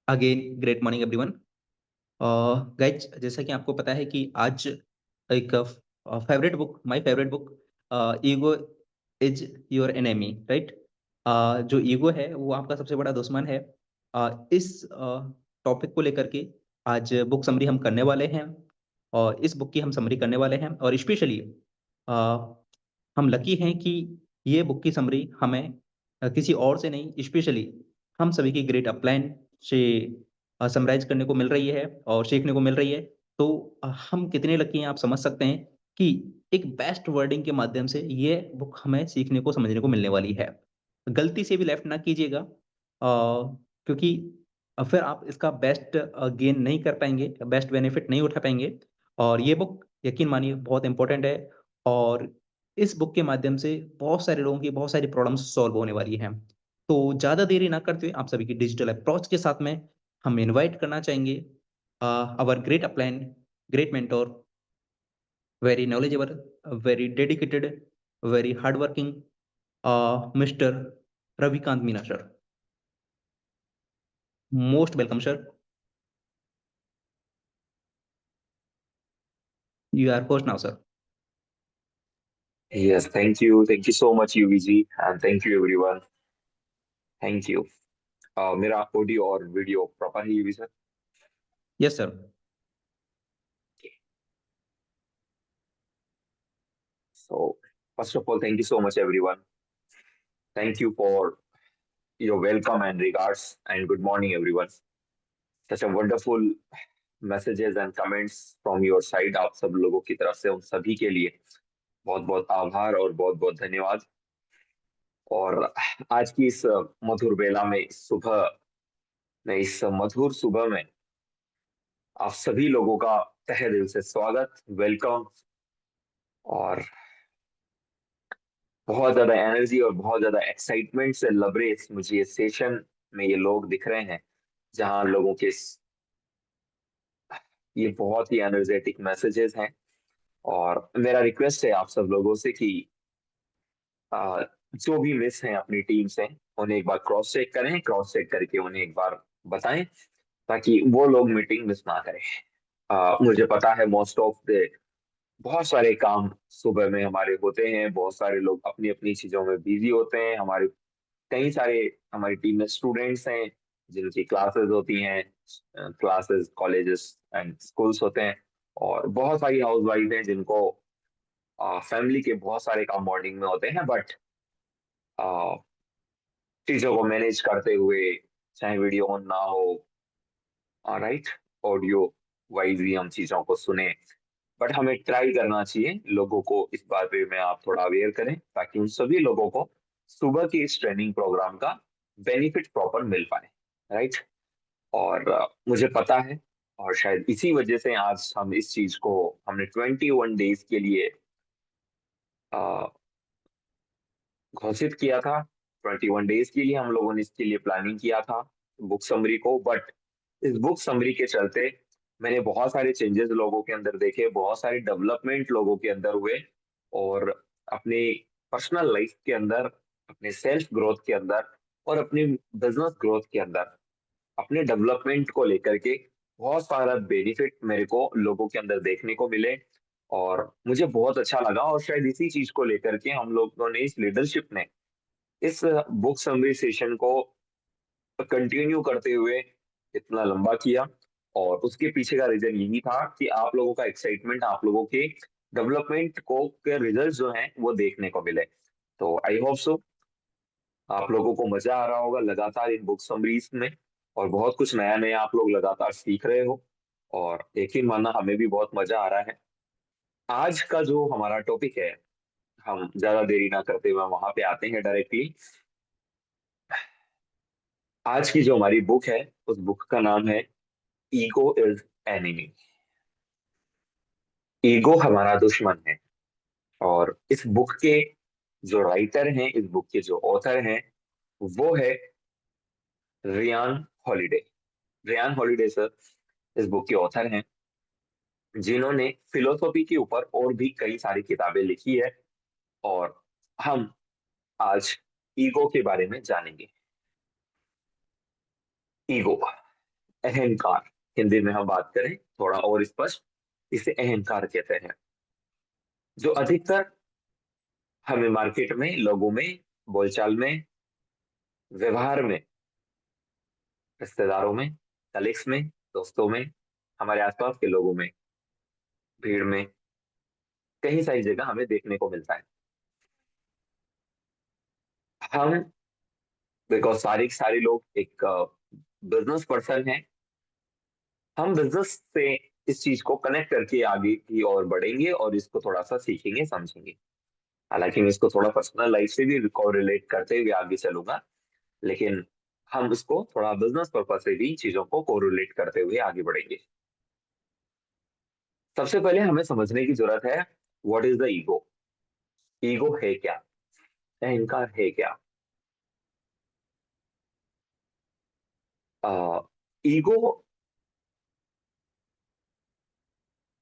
Again great morning everyone. Guys, जैसा कि आपको पता है कि आज एक my favourite book, ego is your enemy, right. जो ईगो है वो आपका सबसे बड़ा दुश्मन है। इस टॉपिक को लेकर के आज बुक समरी हम करने वाले हैं, और इस बुक की हम समरी करने वाले हैं। और स्पेशली हम लकी हैं कि ये बुक की समरी हमें किसी और से नहीं, स्पेशली हम सभी की ग्रेट अपलाइन से समराइज करने को मिल रही है और सीखने को मिल रही है। तो हम कितने लकी हैं आप समझ सकते हैं कि एक बेस्ट वर्डिंग के माध्यम से ये बुक हमें सीखने को समझने को मिलने वाली है। गलती से भी लेफ्ट ना कीजिएगा, क्योंकि फिर आप इसका बेस्ट गेन नहीं कर पाएंगे, बेस्ट बेनिफिट नहीं उठा पाएंगे। और ये बुक यकीन मानिए बहुत इंपॉर्टेंट है, और इस बुक के माध्यम से बहुत सारे लोगों की बहुत सारी प्रॉब्लम्स सॉल्व होने वाली हैं। तो ज़्यादा देरी ना करते हुए आप सभी की डिजिटल अप्रोच के साथ में हम इनवाइट करना चाहेंगे our great upline, great mentor, very knowledgeable, very dedicated, very hardworking, mister Ravikant Meena sir. Most welcome sir, you are host now sir. Yes, thank you. Thank you so much, UVG, and thank you everyone. Thank you. मेरा audio और video proper है UV sir? Yes sir. So, first of all, thank you so much, everyone. Thank you for your welcome and regards, and good morning, everyone. Such a wonderful messages and comments from your side. आप सब लोगों की तरफ से उन सभी के लिए बहुत बहुत आभार और बहुत बहुत धन्यवाद। और आज की इस मधुर बेला में, इस मधुर सुबह में आप सभी लोगों का तहे दिल से स्वागत, वेलकम। और बहुत ज्यादा एनर्जी और बहुत ज्यादा एक्साइटमेंट से लबरेज मुझे ये सेशन में ये लोग दिख रहे हैं, जहां लोगों के ये बहुत ही एनर्जेटिक मैसेजेस हैं। और मेरा रिक्वेस्ट है आप सब लोगों से कि आ, जो भी मिस हैं अपनी टीम से, उन्हें एक बार क्रॉस चेक करें, क्रॉस चेक करके उन्हें एक बार बताएं, ताकि वो लोग मीटिंग मिस ना करें। मुझे पता है मोस्ट ऑफ द बहुत सारे काम सुबह में हमारे होते हैं, बहुत सारे लोग अपनी अपनी चीजों में बिजी होते हैं। हमारे कई सारे हमारी टीम में स्टूडेंट्स हैं जिनकी क्लासेस होती हैं, क्लासेस कॉलेजेस एंड स्कूल्स होते हैं। और बहुत सारी हाउस वाइफ हैं जिनको फैमिली के बहुत सारे काम मॉर्निंग में होते हैं, बट चीजों को मैनेज करते हुए, चाहे वीडियो ऑन ना हो, राइट, ऑडियो वाइज ही हम चीजों को सुने, बट हमें ट्राई करना चाहिए लोगों को इस बारे में आप थोड़ा अवेयर करें, ताकि उन सभी लोगों को सुबह के इस ट्रेनिंग प्रोग्राम का बेनिफिट प्रॉपर मिल पाए, राइट। और मुझे पता है, और शायद इसी वजह से आज हम इस चीज को हमने 21 डेज के लिए अ, घोषित किया था। 21 डेज के लिए हम लोगों ने इसके लिए प्लानिंग किया था बुक समरी को। बट इस बुक समरी के चलते मैंने बहुत सारे चेंजेस लोगों के अंदर देखे, बहुत सारे डेवलपमेंट लोगों के अंदर हुए। और अपने पर्सनल लाइफ के अंदर, अपने सेल्फ ग्रोथ के अंदर और अपने बिजनेस ग्रोथ के अंदर, अपने डेवलपमेंट को लेकर के बहुत सारा बेनिफिट मेरे को लोगों के अंदर देखने को मिले। और मुझे बहुत अच्छा लगा, और शायद इसी चीज को लेकर के हम लोगों ने, इस लीडरशिप ने इस बुक समरी सेशन को कंटिन्यू करते हुए इतना लंबा किया। और उसके पीछे का रीजन यही था कि आप लोगों का एक्साइटमेंट, आप लोगों के डेवलपमेंट को के रिजल्ट जो हैं वो देखने को मिले। तो आई होप सो आप लोगों को मजा आ रहा होगा लगातार इन बुक समरीज में, और बहुत कुछ नया नया आप लोग लगातार सीख रहे हो। और यकीन मानना हमें भी बहुत मजा आ रहा है। आज का जो हमारा टॉपिक है, हम ज्यादा देरी ना करते हुए वहां पे आते हैं डायरेक्टली। आज की जो हमारी बुक है, उस बुक का नाम है ईगो इज एनिमी। ईगो हमारा दुश्मन है। और इस बुक के जो राइटर हैं, इस बुक के जो ऑथर हैं, वो है Ryan Holiday. Ryan Holiday sir इस बुक के ऑथर हैं, जिन्होंने फिलोसॉफी के ऊपर और भी कई सारी किताबें लिखी है। और हम आज ईगो के बारे में जानेंगे। ईगो, अहंकार, हिंदी में हम बात करें थोड़ा और स्पष्ट, इसे अहंकार कहते हैं, जो अधिकतर हमें मार्केट में, लोगों में, बोलचाल में, व्यवहार में, रिश्तेदारों में, कलीग्स में, दोस्तों में, हमारे आसपास के लोगों में, भीड़ में, कई सारी जगह हमें देखने को मिलता है। हम, बिकॉज सारी सारे लोग एक बिजनेस पर्सन है, हम बिजनेस से इस चीज को कनेक्ट करके आगे की ओर बढ़ेंगे और इसको थोड़ा सा सीखेंगे, समझेंगे। हालांकि मैं इसको थोड़ा पर्सनल लाइफ से भी कोरिलेट करते हुए आगे चलूंगा, लेकिन हम इसको थोड़ा बिजनेस पर्पज से भी चीजों को कोरिलेट करते हुए आगे बढ़ेंगे। सबसे पहले हमें समझने की जरूरत है, what is the ego. Ego है क्या, अहंकार है क्या। ईगो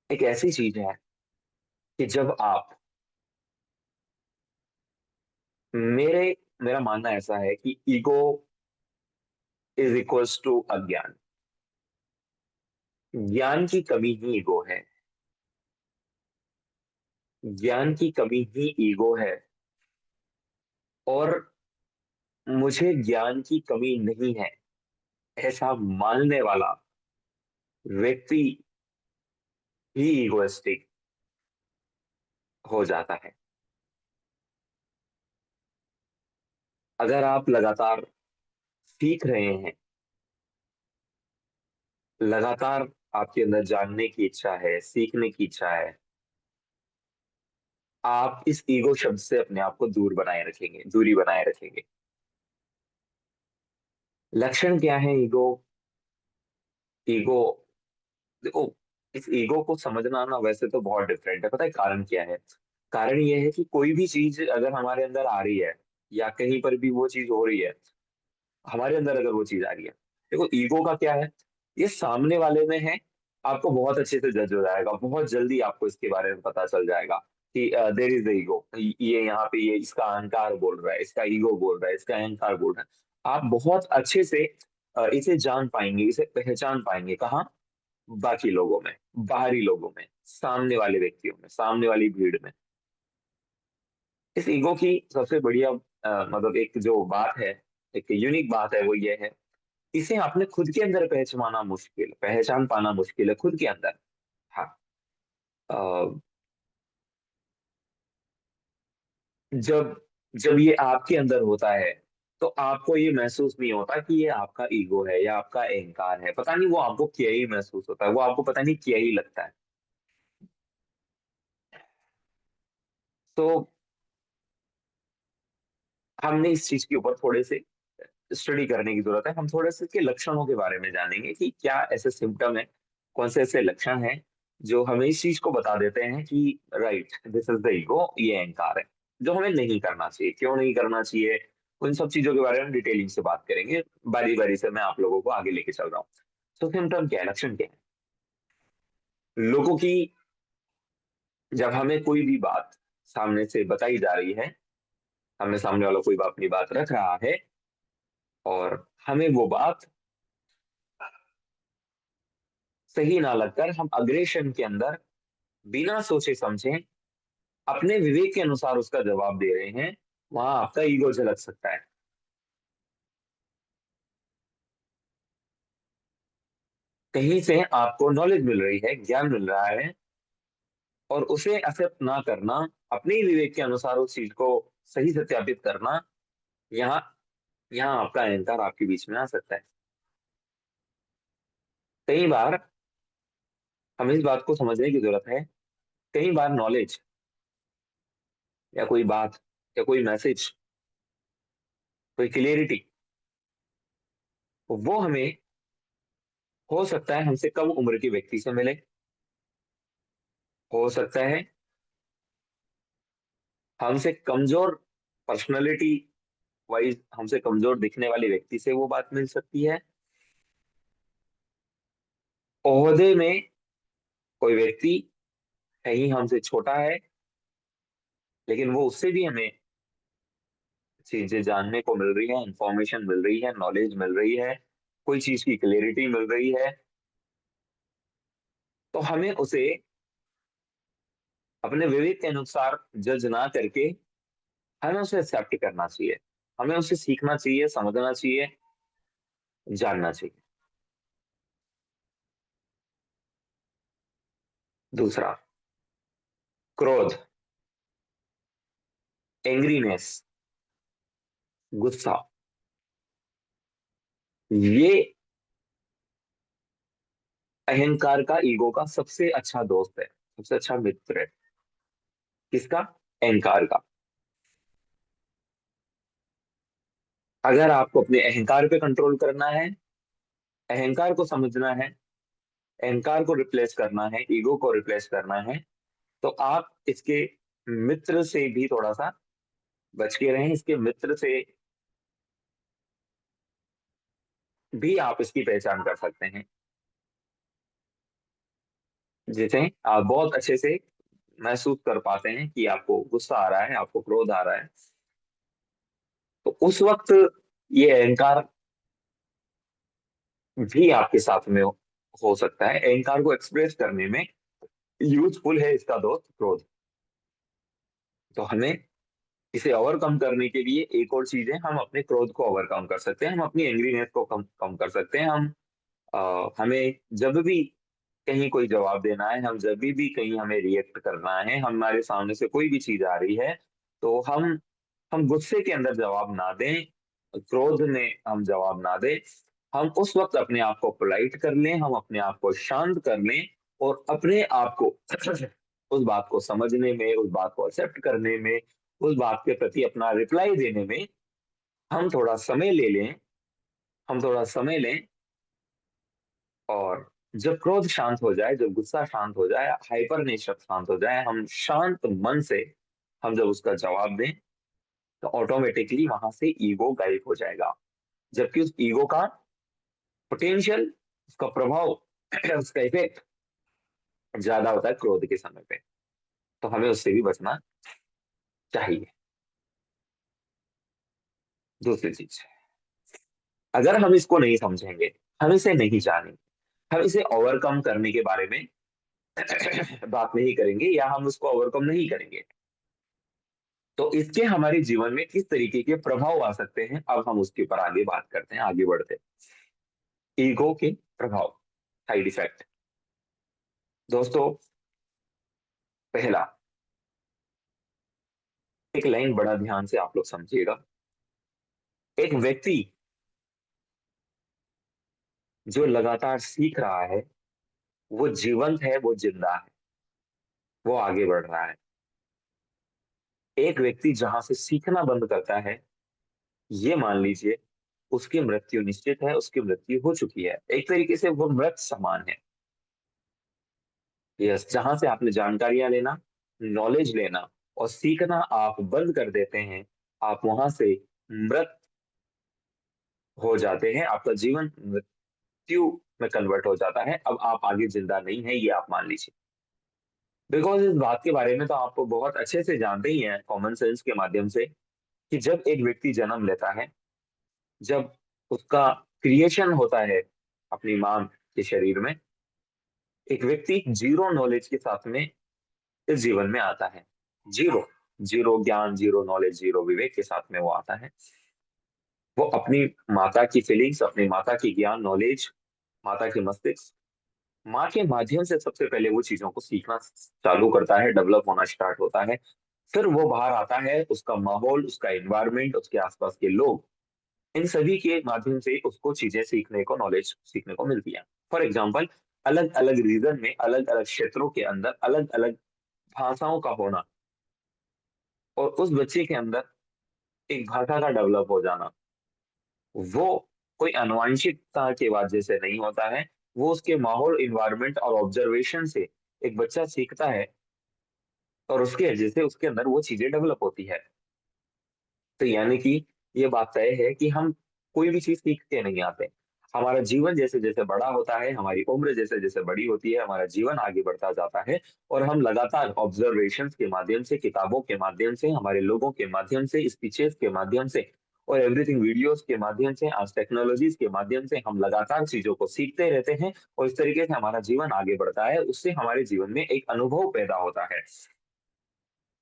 एक ऐसी चीज है कि जब आप, मेरे मेरा मानना ऐसा है कि ईगो इज इक्वल्स टू अज्ञान। ज्ञान की कमी ही ईगो है, ज्ञान की कमी ही ईगो है। और मुझे ज्ञान की कमी नहीं है ऐसा मानने वाला व्यक्ति ही ईगोइस्टिक हो जाता है। अगर आप लगातार सीख रहे हैं, लगातार आपके अंदर जानने की इच्छा है, सीखने की इच्छा है, आप इस ईगो शब्द से अपने आप को दूर बनाए रखेंगे, दूरी बनाए रखेंगे। लक्षण क्या है ईगो। ईगो, देखो, इस ईगो को समझना ना वैसे तो बहुत डिफरेंट है। पता है कारण क्या है? कारण ये है कि कोई भी चीज अगर हमारे अंदर आ रही है, या कहीं पर भी वो चीज हो रही है, हमारे अंदर अगर वो चीज आ रही है, देखो ईगो का क्या है, ये सामने वाले में है, आपको बहुत अच्छे से जज हो जाएगा, बहुत जल्दी आपको इसके बारे में पता चल जाएगा कि देर इज द ईगो, ये यहाँ पे ये इसका अहंकार बोल रहा है, इसका ईगो बोल रहा है, इसका अहंकार बोल रहा है। आप बहुत अच्छे से इसे जान पाएंगे, इसे पहचान पाएंगे। कहाँ? बाकी लोगों में, बाहरी लोगों में, सामने वाले व्यक्तियों में, सामने वाली भीड़ में। इस ईगो की सबसे बढ़िया मतलब एक जो बात है, एक यूनिक बात है, वो ये है, इसे आपने खुद के अंदर पहचाना मुश्किल, पहचान पाना मुश्किल है खुद के अंदर। हाँ। अ, जब जब ये आपके अंदर होता है, तो आपको ये महसूस नहीं होता कि ये आपका ईगो है या आपका अहंकार है। पता नहीं वो आपको क्या ही महसूस होता है, वो आपको पता नहीं क्या ही लगता है। तो हमने इस चीज के ऊपर थोड़े से स्टडी करने की जरूरत है। हम थोड़े से इसके लक्षणों के बारे में जानेंगे कि क्या ऐसे सिम्टम है, कौन से ऐसे लक्षण हैं जो हमें इस चीज को बता देते हैं कि right, this is the ego, ये अहंकार है। जो हमें नहीं करना चाहिए, क्यों नहीं करना चाहिए, उन सब चीजों के बारे में डिटेलिंग से बात करेंगे। बारी बारी से मैं आप लोगों को आगे लेके चल रहा हूँ। तो सिम्टम क्या है, लक्षण क्या है लोगों की? जब हमें कोई भी बात सामने से बताई जा रही है, हमें सामने वाला कोई अपनी बात रख रहा है, और हमें वो बात सही ना लगकर हम अग्रेशन के अंदर बिना सोचे समझे अपने विवेक के अनुसार उसका जवाब दे रहे हैं, वहां आपका ईगो झलक सकता है। कहीं से आपको नॉलेज मिल रही है, ज्ञान मिल रहा है, और उसे एक्सेप्ट ना करना, अपने ही विवेक के अनुसार उस चीज को सही सत्यापित करना, यहाँ यहाँ आपका अहंकार आपके बीच में आ सकता है। कई बार हमें इस बात को समझने की जरूरत है, कई बार नॉलेज या कोई बात या कोई मैसेज, कोई क्लियरिटी, वो हमें हो सकता है हमसे कम उम्र के व्यक्ति से मिले, हो सकता है हमसे कमजोर पर्सनालिटी वाइज, हमसे कमजोर दिखने वाले व्यक्ति से वो बात मिल सकती है। ओहदे में कोई व्यक्ति कहीं हमसे छोटा है, लेकिन वो उससे भी हमें चीजें जानने को मिल रही है, इंफॉर्मेशन मिल रही है, नॉलेज मिल रही है, कोई चीज की क्लैरिटी मिल रही है, तो हमें उसे अपने विवेक के अनुसार जज ना करके हमें उसे एक्सेप्ट करना चाहिए, हमें उसे सीखना चाहिए, समझना चाहिए, जानना चाहिए। दूसरा, क्रोध, एंग्रीनेस, गुस्सा, ये अहंकार का, ईगो का सबसे अच्छा दोस्त है, सबसे अच्छा मित्र है। किसका? अहंकार का। अगर आपको अपने अहंकार पे कंट्रोल करना है, अहंकार को समझना है, अहंकार को रिप्लेस करना है, ईगो को रिप्लेस करना है, तो आप इसके मित्र से भी थोड़ा सा बच के रहें। इसके मित्र से भी आप इसकी पहचान कर सकते हैं, जिसे आप बहुत अच्छे से महसूस कर पाते हैं कि आपको गुस्सा आ रहा है, आपको क्रोध आ रहा है। तो उस वक्त ये अहंकार भी आपके साथ में हो सकता है। अहंकार को एक्सप्रेस करने में यूजफुल है इसका दोस्त क्रोध। तो हमें इसे ओवरकम करने के लिए एक और चीज है, हम अपने क्रोध को ओवरकम कर सकते हैं, हम अपनी एंग्रीनेस को कम कर सकते हैं। हमें जब भी कहीं कोई जवाब देना है, हम जब भी कहीं हमें रिएक्ट करना है, हमारे सामने से कोई भी चीज आ रही है, तो हम गुस्से के अंदर जवाब ना दें, क्रोध में हम जवाब ना दें। हम उस वक्त अपने आप को पोलाइट कर लें, हम अपने आप को शांत कर लें, और अपने आप को उस बात को समझने में, उस बात को एक्सेप्ट करने में, उस बात के प्रति अपना रिप्लाई देने में हम थोड़ा समय ले लें। हम थोड़ा समय लें, और जब क्रोध शांत हो जाए, जब गुस्सा शांत हो जाए, हाइपर नेचर शांत हो जाए, हम शांत मन से हम जब उसका जवाब दें, तो ऑटोमेटिकली वहां से ईगो गायब हो जाएगा। जबकि उस ईगो का पोटेंशियल, उसका प्रभाव, उसका इफेक्ट ज्यादा होता है क्रोध के समय पे। तो हमें उससे भी बचना चाहिए। दूसरी चीज, अगर हम इसको नहीं समझेंगे, हम इसे नहीं जानेंगे, हम इसे ओवरकम करने के बारे में बात नहीं करेंगे, या हम उसको ओवरकम नहीं करेंगे, तो इसके हमारे जीवन में किस तरीके के प्रभाव आ सकते हैं, अब हम उसके ऊपर आगे बात करते हैं, आगे बढ़ते हैं। ईगो के प्रभाव, साइड इफेक्ट। दोस्तों, पहला, एक लाइन बड़ा ध्यान से आप लोग समझिएगा। एक व्यक्ति जो लगातार सीख रहा है, वो जीवंत है, वो जिंदा है, वो आगे बढ़ रहा है। एक व्यक्ति जहां से सीखना बंद करता है, ये मान लीजिए उसकी मृत्यु निश्चित है, उसकी मृत्यु हो चुकी है, एक तरीके से वो मृत समान है। यस, जहां से आपने जानकारियां लेना, नॉलेज लेना और सीखना आप बंद कर देते हैं, आप वहां से मृत हो जाते हैं, आपका जीवन मृत्यु में कन्वर्ट हो जाता है। अब आप आगे जिंदा नहीं है, ये आप मान लीजिए। बिकॉज इस बात के बारे में तो आप बहुत अच्छे से जानते ही हैं कॉमन सेंस के माध्यम से, कि जब एक व्यक्ति जन्म लेता है, जब उसका क्रिएशन होता है अपनी मां के शरीर में, एक व्यक्ति जीरो नॉलेज के साथ में इस जीवन में आता है। जीरो, जीरो ज्ञान, जीरो नॉलेज, जीरो विवेक के साथ में वो आता है। वो अपनी माता की फीलिंग्स, अपनी माता की ज्ञान नॉलेज, माता के मस्तिष्क, माँ के माध्यम से सबसे पहले वो चीजों को सीखना चालू करता है, डेवलप होना स्टार्ट होता है। फिर वो बाहर आता है, उसका माहौल, उसका एनवायरनमेंट, उसके आसपास के लोग, इन सभी के माध्यम से उसको चीजें सीखने को, नॉलेज सीखने को मिलती है। फॉर एग्जाम्पल, अलग अलग रीजन में, अलग अलग क्षेत्रों के अंदर अलग अलग भाषाओं का होना, और उस बच्चे के अंदर एक भाषा का डेवलप हो जाना, वो कोई आनुवंशिकता के वजह से नहीं होता है। वो उसके माहौल, इन्वायरमेंट और ऑब्जर्वेशन से एक बच्चा सीखता है, और उसके वजह से उसके अंदर वो चीजें डेवलप होती है। तो यानी कि ये बात तय है कि हम कोई भी चीज सीख के नहीं आते। हमारा जीवन जैसे जैसे बड़ा होता है, हमारी उम्र जैसे जैसे बड़ी होती है, हमारा जीवन आगे बढ़ता जाता है, और हम लगातार ऑब्जर्वेशंस के माध्यम से, किताबों के माध्यम से, हमारे लोगों के माध्यम से, स्पीचेस के माध्यम से, और एवरीथिंग वीडियोस के माध्यम से, आज टेक्नोलॉजीज के माध्यम से हम लगातार चीजों को सीखते रहते हैं, और इस तरीके से हमारा जीवन आगे बढ़ता है। उससे हमारे जीवन में एक अनुभव पैदा होता है।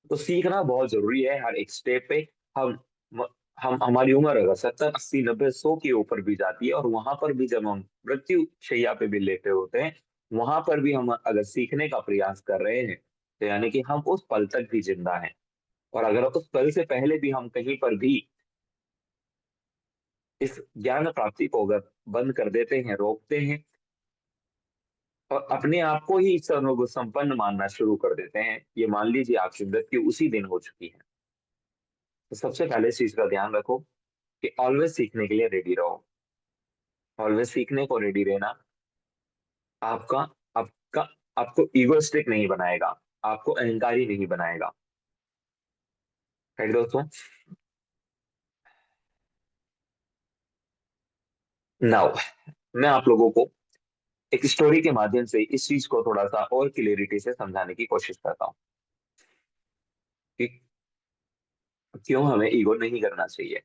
तो सीखना बहुत जरूरी है हर एक स्टेप पे। हम हम हमारी उम्र अगर 70 80 90 100 के ऊपर भी जाती है, और वहां पर भी जब हम मृत्यु शैया पे भी लेटे होते हैं, वहां पर भी हम अगर सीखने का प्रयास कर रहे हैं, तो यानी कि हम उस पल तक भी जिंदा हैं। और अगर उस पल से पहले भी हम कहीं पर भी इस ज्ञान प्राप्ति को अगर बंद कर देते हैं, रोकते हैं, और अपने आप को ही सर्व संपन्न मानना शुरू कर देते हैं, ये मान लीजिए आपकी मृत्यु उसी दिन हो चुकी है। तो सबसे पहले इस चीज का ध्यान रखो कि ऑलवेज सीखने के लिए रेडी रहो। ऑलवेज सीखने को रेडी रहना आपका आपका आपको ईगोइस्टिक नहीं बनाएगा, आपको अहंकारी नहीं बनाएगा। राइट दोस्तों। नाउ मैं आप लोगों को एक स्टोरी के माध्यम से इस चीज को थोड़ा सा और क्लियरिटी से समझाने की कोशिश करता हूँ कि क्यों हमें ईगो नहीं करना चाहिए।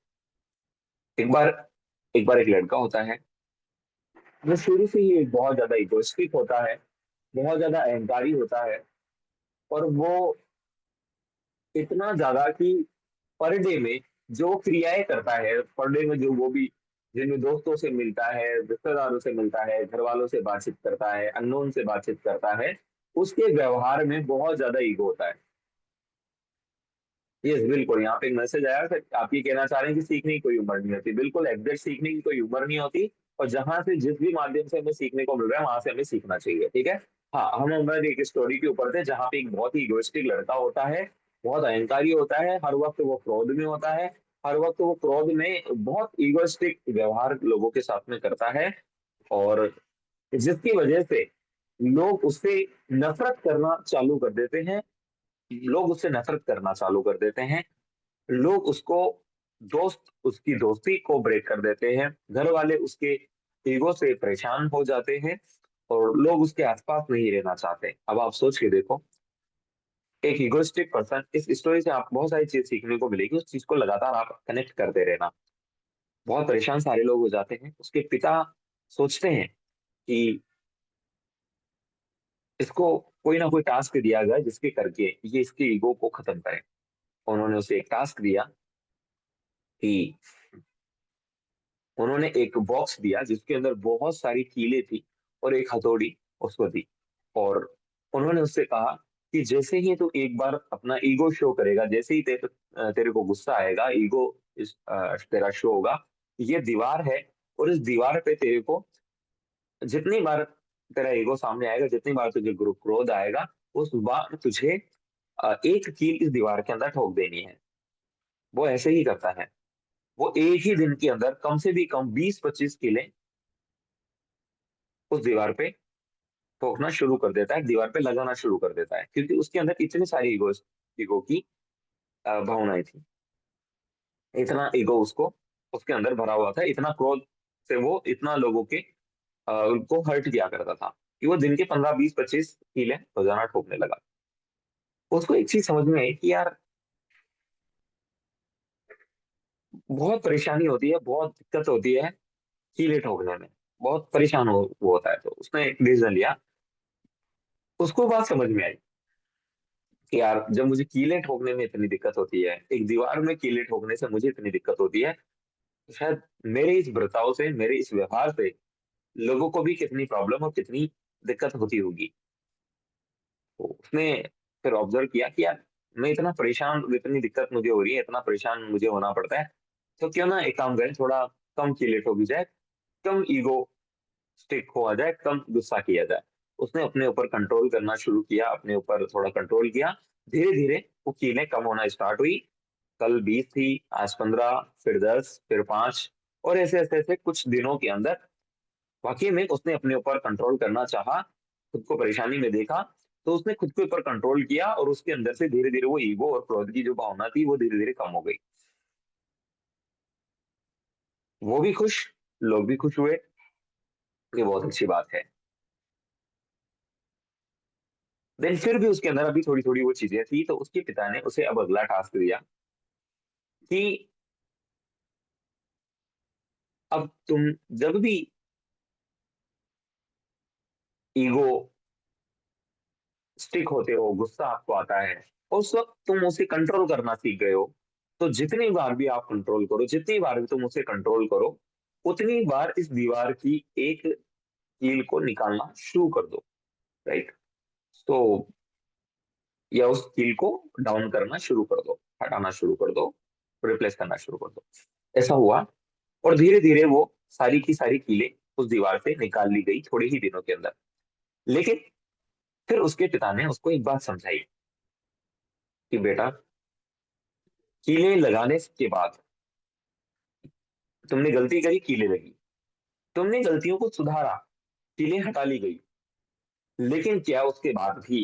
एक बार एक लड़का होता है, वो शुरू से ही एक बहुत ज्यादा इगोइस्टिक होता है, बहुत ज्यादा अहंकारी होता है। और वो इतना ज्यादा कि पर डे में जो क्रियाएं करता है, पर डे में जो वो भी जिनमें दोस्तों से मिलता है, रिश्तेदारों से मिलता है, घर वालों से बातचीत करता है, अननोन से बातचीत करता है, उसके व्यवहार में बहुत ज्यादा ईगो होता है। यस बिल्कुल, यहाँ पे एक मैसेज आया कि आप ये कहना चाह रहे हैं कि सीखने की कोई उम्र नहीं होती। बिल्कुल एग्जैक्ट, सीखने की कोई उम्र नहीं होती। और जहां से जिस भी माध्यम से हमें सीखने को मिल रहा है, वहां से हमें सीखना चाहिए। ठीक है। हाँ, हम हमारे एक स्टोरी के ऊपर थे जहाँ पे एक बहुत ही इगोइस्टिक लड़का होता है, बहुत अहंकारी होता है, हर वक्त वो क्रोध में होता है, हर वक्त वो क्रोध में बहुत इगोइस्टिक व्यवहार लोगों के साथ में करता है। और जिसकी वजह से लोग उससे नफरत करना चालू कर देते हैं, लोग उससे नफरत करना चालू कर देते हैं, लोग उसको दोस्त उसकी दोस्ती को ब्रेक कर देते हैं, घर वाले उसके ईगो से परेशान हो जाते हैं, और लोग उसके आसपास नहीं रहना चाहते। अब आप सोच के देखो, एक इगोइस्टिक पर्सन, इस स्टोरी से आप बहुत सारी चीज सीखने को मिलेगी, उस चीज को लगातार आप कनेक्ट करते रहना। बहुत परेशान सारे लोग हो जाते हैं। उसके पिता सोचते हैं कि इसको कोई ना कोई टास्क दिया जाए जिसके करके ये इसके ईगो को खत्म करे। उन्होंने उसे एक टास्क दिया कि उन्होंने एक बॉक्स दिया जिसके अंदर बहुत सारी कीलें थी, और एक हथौड़ी उसको दी। और उन्होंने उससे कहा कि जैसे ही तू एक बार अपना ईगो शो करेगा, जैसे ही तेरे को गुस्सा आएगा, ईगो तेरा शो होगा, ये दीवार है, और इस दीवार पे तेरे को जितनी बार तेरा ईगो सामने आएगा, जितनी बार तुझे क्रोध आएगा, उस बार तुझे एक कील इस दीवार के अंदर ठोक देनी है। वो ऐसे ही करता है। वो एक ही दिन के अंदर कम से भी कम 20 25 किले उस दीवार पे ठोकना शुरू कर देता है, दीवार पे लगाना शुरू कर देता है, क्योंकि उसके अंदर इतनी सारी ईगो की भावनाएं थी। इतना ईगो उसको उसके अंदर भरा हुआ था, इतना क्रोध से वो इतना लोगों के उनको हर्ट किया करता था कि वो दिन के 15 20 25 कीले रोजाना ठोकने लगा। उसको एक चीज समझ में आई कि यार बहुत परेशानी होती है, बहुत दिक्कत होती है कीले ठोकने में, बहुत परेशान वो होता है। तो उसने एक डिसीजन लिया। उसको बात समझ में आई कि यार जब मुझे कीले ठोकने में इतनी दिक्कत होती है, एक दीवार में कीले ठोकने से मुझे इतनी दिक्कत होती है, तो शायद मेरे इस बर्ताव से, मेरे इस व्यवहार से लोगों को भी कितनी प्रॉब्लम और कितनी दिक्कत होती होगी। तो उसने फिर ऑब्जर्व किया कि यार मैं इतना परेशान, इतनी दिक्कत मुझे हो रही है, इतना परेशान मुझे होना पड़ता है, तो क्यों ना एक काम करें, थोड़ा कम कीले ठोकी जाए, कम ईगो स्टिक हुआ जाए, कम गुस्सा किया जाए। उसने अपने ऊपर कंट्रोल करना शुरू किया, अपने ऊपर थोड़ा कंट्रोल किया। धीरे धीरे वो कीलें कम होना स्टार्ट हुई। कल 20 थी, आज 15, फिर 10, फिर 5, और ऐसे ऐसे ऐसे कुछ दिनों के अंदर वाकई में उसने अपने ऊपर कंट्रोल करना चाहा, खुद को परेशानी में देखा, तो उसने खुद के ऊपर कंट्रोल किया, और उसके अंदर से धीरे धीरे वो ईगो और क्रोध की जो भावना थी वो धीरे धीरे कम हो गई। वो भी खुश, लोग भी खुश हुए। ये बहुत अच्छी बात है। देन फिर भी उसके अंदर अभी थोड़ी थोड़ी वो चीजें थी, तो उसके पिता ने उसे अब अगला टास्क दिया कि अब तुम जब भी ईगो स्टिक होते हो, गुस्सा आपको आता है, उस वक्त तुम उसे कंट्रोल करना सीख गए हो, तो जितनी बार भी आप कंट्रोल करो, जितनी बार भी तुम उसे कंट्रोल करो, उतनी बार इस दीवार की एक कील को निकालना शुरू कर दो। राइट। तो या उस कील को डाउन करना शुरू कर दो, हटाना शुरू कर दो, रिप्लेस करना शुरू कर दो। ऐसा हुआ, और धीरे धीरे वो सारी की सारी कीलें उस दीवार से निकाल ली गई थोड़े ही दिनों के अंदर। लेकिन फिर उसके पिता ने उसको एक बात समझाई कि बेटा, कीलें लगाने के बाद तुमने गलती करी, कीलें लगी, तुमने गलतियों को सुधारा, कीलें हटा ली गई, लेकिन क्या उसके बाद भी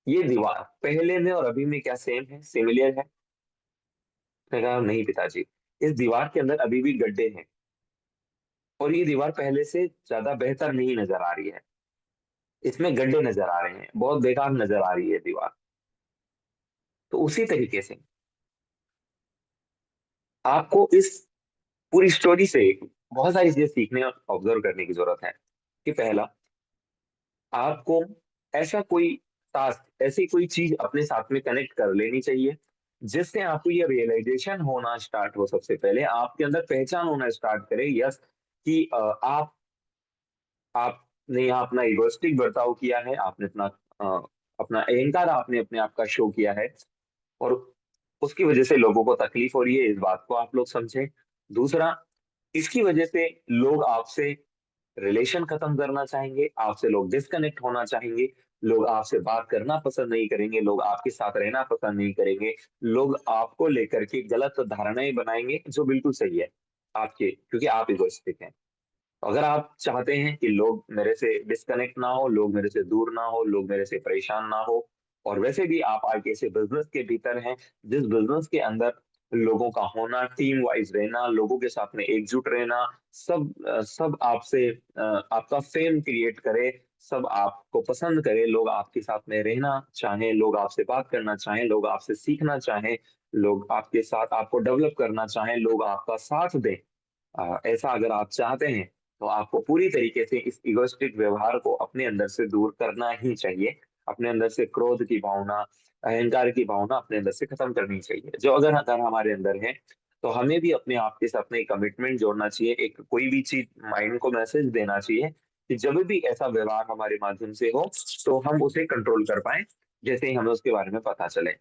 ये दीवार पहले में और अभी में क्या सेम है, सिमिलर है? उसने कहा नहीं पिताजी, इस दीवार के अंदर अभी भी गड्ढे हैं, और ये दीवार पहले से ज्यादा बेहतर नहीं नजर आ रही है, इसमें गड्ढे नजर आ रहे हैं, बहुत बेकार नजर आ रही है दीवार। तो उसी तरीके से आपको इस पूरी स्टोरी से बहुत सारी चीजें सीखने और ऑब्जर्व करने की जरूरत है। कि पहला, आपको ऐसा कोई टास्क, ऐसी कोई चीज अपने साथ में कनेक्ट कर लेनी चाहिए, जिससे आपको ये रियलाइजेशन होना स्टार्ट हो, सबसे पहले आपके अंदर पहचान होना स्टार्ट करे, यस, कि आपने यहाँ अपना इगोइस्टिक बर्ताव किया है, आपने अपना अहंकार आपने अपने आप का शो किया है, और उसकी वजह से लोगों को तकलीफ हो रही है, इस बात को आप लोग समझें। दूसरा, इसकी वजह से लोग आपसे रिलेशन खत्म करना चाहेंगे, आपसे लोग डिस्कनेक्ट होना चाहेंगे, लोग आपसे बात करना पसंद नहीं करेंगे, लोग आपके साथ रहना पसंद नहीं करेंगे, लोग आपको लेकर के गलत धारणाएं बनाएंगे, जो बिल्कुल सही है आपके, क्योंकि आप इगोइस्टिक हैं। अगर आप चाहते हैं कि लोग मेरे से डिस्कनेक्ट ना हो, लोग मेरे से दूर ना हो, लोग मेरे से परेशान ना हो, और वैसे भी आप आज ऐसे बिजनेस के भीतर हैं जिस बिजनेस के अंदर लोगों का होना, टीम वाइज रहना, लोगों के साथ में एकजुट रहना, सब आपसे आपका फेम क्रिएट करे, सब आपको पसंद करे, लोग आपके साथ में रहना चाहें, लोग आपसे बात करना चाहें, लोग आपसे सीखना चाहें, लोग आपके साथ आपको डेवलप करना चाहें, लोग आपका साथ दें, ऐसा अगर आप चाहते हैं, तो आपको पूरी तरीके से इस इगोइस्टिक व्यवहार को अपने अंदर से दूर करना ही चाहिए। अपने अंदर से क्रोध की भावना, अहंकार की भावना अपने अंदर से खत्म करनी चाहिए, जो अगर अगर हमारे अंदर है, तो हमें भी अपने आप के साथ में एक कमिटमेंट जोड़ना चाहिए, एक कोई भी चीज माइंड को मैसेज देना चाहिए कि जब भी ऐसा व्यवहार हमारे माध्यम से हो, तो हम उसे कंट्रोल कर पाए, जैसे ही हमें उसके बारे में पता चले।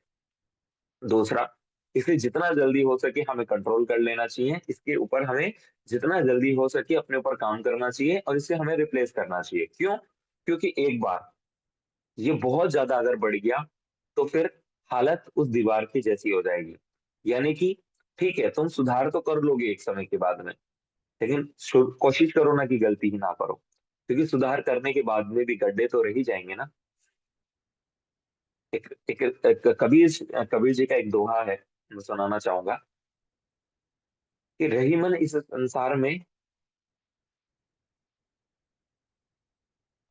दूसरा, इसे जितना जल्दी हो सके हमें कंट्रोल कर लेना चाहिए, इसके ऊपर हमें जितना जल्दी हो सके अपने ऊपर काम करना चाहिए, और इसे हमें रिप्लेस करना चाहिए। क्यों? क्योंकि एक बार ये बहुत ज्यादा अगर बढ़ गया, तो फिर हालत उस दीवार की जैसी हो जाएगी। यानी कि ठीक है, तुम सुधार तो कर लोगे एक समय के बाद में, लेकिन कोशिश करो ना कि गलती ही ना करो, क्योंकि सुधार करने के बाद में भी गड्ढे तो रह ही जाएंगे ना। एक कबीर कबीर जी का एक दोहा है, मैं सुनाना चाहूंगा कि रही मन इस संसार में।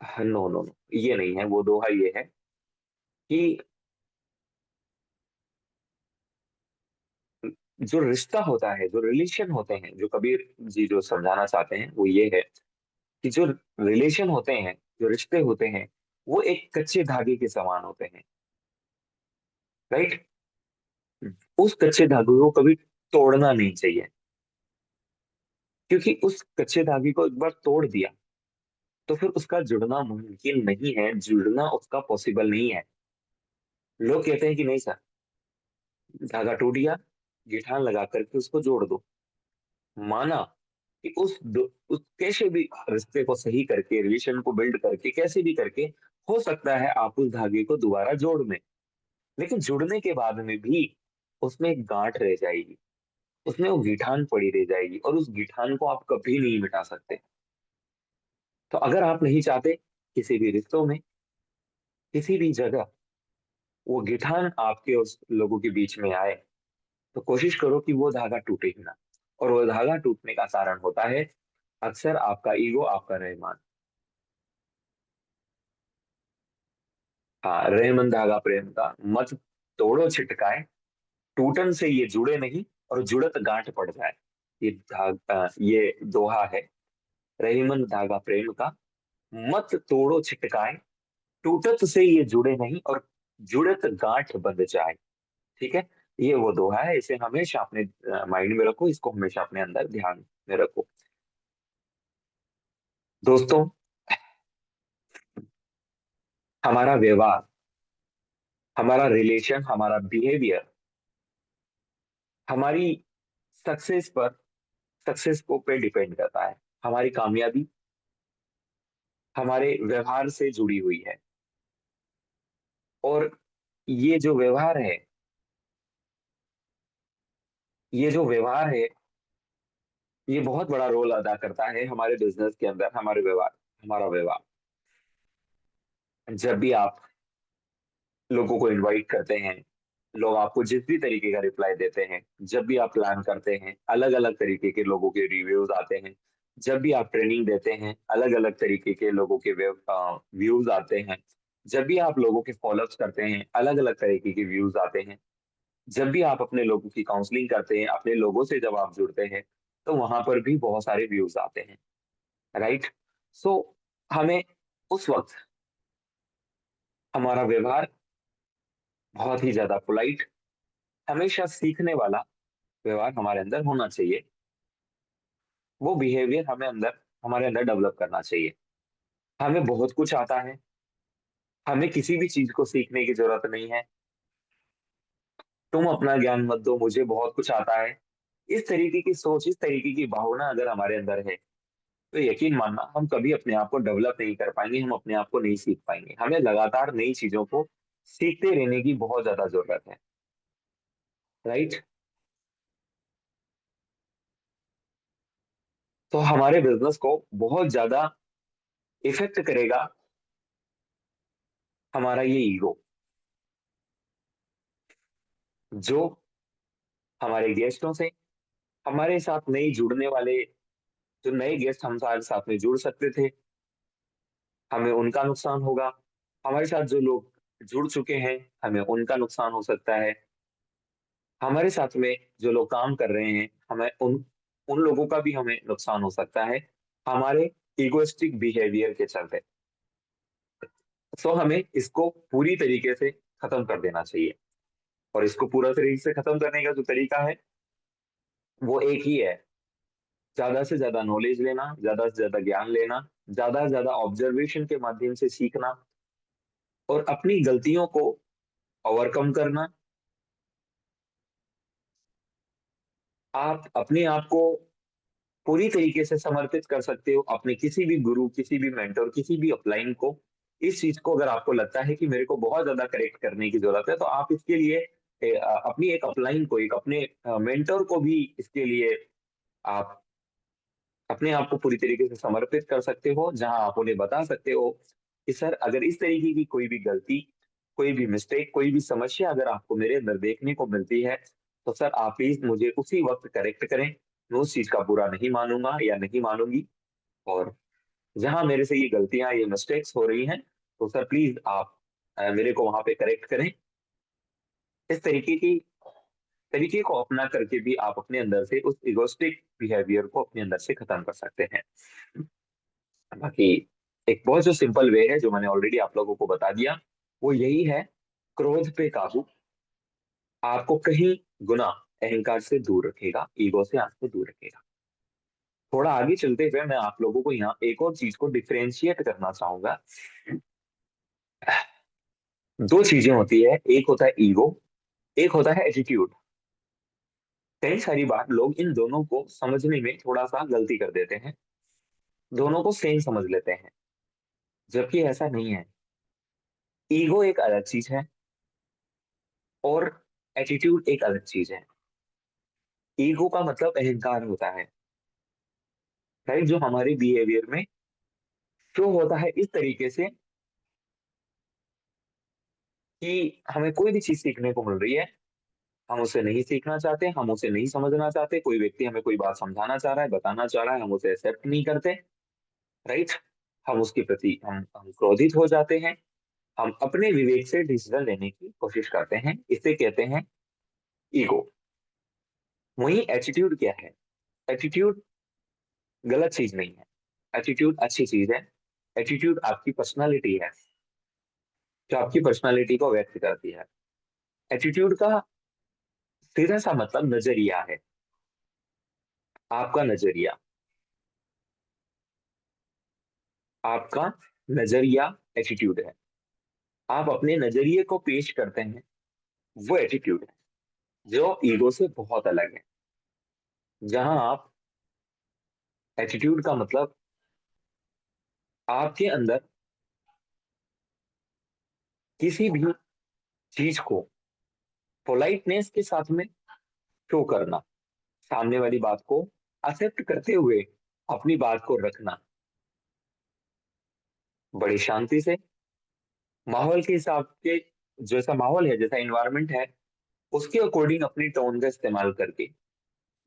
नो नो नो, ये नहीं है वो दोहा, ये है कि जो रिश्ता होता है, जो रिलेशन होते हैं, जो कबीर जी जो समझाना चाहते हैं वो ये है कि जो रिलेशन होते हैं, जो रिश्ते होते हैं, वो एक कच्चे धागे के समान होते हैं। राइट। उस कच्चे धागे को कभी तोड़ना नहीं चाहिए, क्योंकि उस कच्चे धागे को एक बार तोड़ दिया, तो फिर उसका जुड़ना मुमकिन नहीं है, जुड़ना उसका पॉसिबल नहीं है। लोग कहते हैं कि नहीं सर, धागा टूट गया, गिठान लगा करके उसको जोड़ दो। माना कि उस कैसे भी रिश्ते को सही करके, रिलेशन को बिल्ड करके, कैसे भी करके हो सकता है आप उस धागे को दोबारा जोड़ लें, लेकिन जुड़ने के बाद में भी उसमें एक गांठ रह जाएगी, उसमें वो गिठान पड़ी रह जाएगी, और उस गिठान को आप कभी नहीं मिटा सकते। तो अगर आप नहीं चाहते किसी भी रिश्तों में, किसी भी जगह वो गिठान आपके उस लोगों के बीच में आए, तो कोशिश करो कि वो धागा टूटे ही ना। और वो धागा टूटने का कारण होता है अक्सर आपका ईगो, आपका रहमान। हाँ, रहमन धागा प्रेम का मत तोड़ो छिटकाए, टूटन से ये जुड़े नहीं, और जुड़त गांठ पड़ जाए। ये दोहा है, रहीमन धागा प्रेम का, मत तोड़ो छिटकाए, टूटत से ये जुड़े नहीं और जुड़त गांठ बंध जाए। ठीक है, ये वो दोहा है, इसे हमेशा अपने माइंड में रखो, इसको हमेशा अपने अंदर ध्यान में रखो। दोस्तों, हमारा व्यवहार, हमारा रिलेशन, हमारा बिहेवियर हमारी सक्सेस पर सक्सेस को पे डिपेंड करता है। हमारी कामयाबी हमारे व्यवहार से जुड़ी हुई है, और ये जो व्यवहार है, ये जो व्यवहार है ये बहुत बड़ा रोल अदा करता है हमारे बिजनेस के अंदर। हमारा व्यवहार, जब भी आप लोगों को इनवाइट करते हैं, लोग आपको जिस भी तरीके का रिप्लाई देते हैं, जब भी आप प्लान करते हैं, अलग अलग तरीके के लोगों के रिव्यूज आते हैं, जब भी आप ट्रेनिंग देते हैं, अलग अलग तरीके के लोगों के व्यूज आते हैं, जब भी आप लोगों के फॉलोअप्स करते हैं, अलग अलग तरीके के व्यूज आते हैं, जब भी आप अपने लोगों की काउंसलिंग करते हैं, अपने लोगों से जब आप जुड़ते हैं, तो वहां पर भी बहुत सारे व्यूज आते हैं, राइट। सो हमें उस वक्त हमारा व्यवहार बहुत ही ज्यादा पोलाइट, हमेशा सीखने वाला व्यवहार हमारे अंदर होना चाहिए। वो बिहेवियर हमारे अंदर डेवलप करना चाहिए। हमें बहुत कुछ आता है, हमें किसी भी चीज को सीखने की जरूरत नहीं है। तुम अपना ज्ञान मत दो, मुझे बहुत कुछ आता है, इस तरीके की सोच, इस तरीके की भावना अगर हमारे अंदर है, तो यकीन मानना हम कभी अपने आप को डेवलप नहीं कर पाएंगे, हम अपने आप को नहीं सीख पाएंगे। हमें लगातार नई चीजों को सीखते रहने की बहुत ज्यादा जरूरत है, राइट। तो हमारे बिजनेस को बहुत ज्यादा इफेक्ट करेगा हमारा ये ईगो, जो हमारे गेस्टों से, हमारे साथ नई जुड़ने वाले जो नए गेस्ट हमारे साथ में जुड़ सकते थे, हमें उनका नुकसान होगा। हमारे साथ जो लोग जुड़ चुके हैं, हमें उनका नुकसान हो सकता है। हमारे साथ में जो लोग काम कर रहे हैं, हमें उन उन लोगों का भी हमें नुकसान हो सकता है, हमारे इगोइस्टिक बिहेवियर के चलते। सो हमें इसको पूरी तरीके से खत्म कर देना चाहिए, और इसको पूरा तरीके से खत्म करने का जो तरीका है वो एक ही है, ज्यादा से ज्यादा नॉलेज लेना, ज्यादा से ज्यादा ज्ञान लेना, ज्यादा से ज्यादा ऑब्जर्वेशन के माध्यम से सीखना, और अपनी गलतियों को ओवरकम करना। आप अपने आप को पूरी तरीके से समर्पित कर सकते हो अपने किसी भी गुरु, किसी भी मेंटर, किसी भी अपलाइन को। इस चीज को अगर आपको लगता है कि मेरे को बहुत ज्यादा करेक्ट करने की जरूरत है, तो आप इसके लिए अपनी एक अपलाइन को, एक अपने मेंटर को भी इसके लिए आप अपने आप को पूरी तरीके से समर्पित कर सकते हो, जहां आप उन्हें बता सकते हो कि सर, अगर इस तरीके की कोई भी गलती, कोई भी मिस्टेक, कोई भी समस्या अगर आपको मेरे अंदर देखने को मिलती है, तो सर आप प्लीज मुझे उसी वक्त करेक्ट करें। मैं उस चीज का बुरा नहीं मानूंगा या नहीं मानूंगी, और जहां मेरे से ये गलतियां, ये मिस्टेक्स हो रही हैं, तो सर प्लीज आप मेरे को वहां पे करेक्ट करें। इस तरीके को अपना करके भी आप अपने अंदर से उस इगोस्टिक बिहेवियर को अपने अंदर से खत्म कर सकते हैं। बाकी एक बहुत जो सिंपल वे है, जो मैंने ऑलरेडी आप लोगों को बता दिया, वो यही है, क्रोध पे काबू आपको कहीं गुना अहंकार से दूर रखेगा, ईगो से आपको दूर रखेगा। थोड़ा आगे चलते हुए मैं आप लोगों को यहाँ एक और चीज को डिफरेंशिएट करना चाहूंगा। दो चीजें होती है, एक होता है ईगो, एक होता है एटीट्यूड। कई सारी बार लोग इन दोनों को समझने में थोड़ा सा गलती कर देते हैं, दोनों को सेम समझ लेते हैं, जबकि ऐसा नहीं है। ईगो एक अलग चीज है, और एटीट्यूड एक अलग चीज है। ईगो का मतलब अहंकार होता है, राइट, जो हमारे बिहेवियर में शो होता है इस तरीके से कि हमें कोई भी चीज सीखने को मिल रही है, हम उसे नहीं सीखना चाहते, हम उसे नहीं समझना चाहते। कोई व्यक्ति हमें कोई बात समझाना चाह रहा है, बताना चाह रहा है, हम उसे एक्सेप्ट नहीं करते, राइट। हम उसके प्रति हम क्रोधित हो जाते हैं, हम अपने विवेक से डिसीजन लेने की कोशिश करते हैं, इसे कहते हैं ईगो। वही एटीट्यूड क्या है? एटीट्यूड गलत चीज नहीं है, एटीट्यूड अच्छी चीज है। एटीट्यूड आपकी पर्सनालिटी है, जो आपकी पर्सनालिटी को व्यक्त करती है। एटीट्यूड का सीधा सा मतलब नजरिया है, आपका नजरिया, आपका नजरिया एटीट्यूड है। आप अपने नजरिए को पेश करते हैं, वो एटीट्यूड है, जो ईगो से बहुत अलग है। जहां आप, एटीट्यूड का मतलब आपके अंदर किसी भी चीज को पोलाइटनेस के साथ में शो करना, सामने वाली बात को एक्सेप्ट करते हुए अपनी बात को रखना, बड़ी शांति से, माहौल के हिसाब के, जैसा माहौल है, जैसा इन्वायरमेंट है, उसके अकॉर्डिंग अपनी टोन का इस्तेमाल करके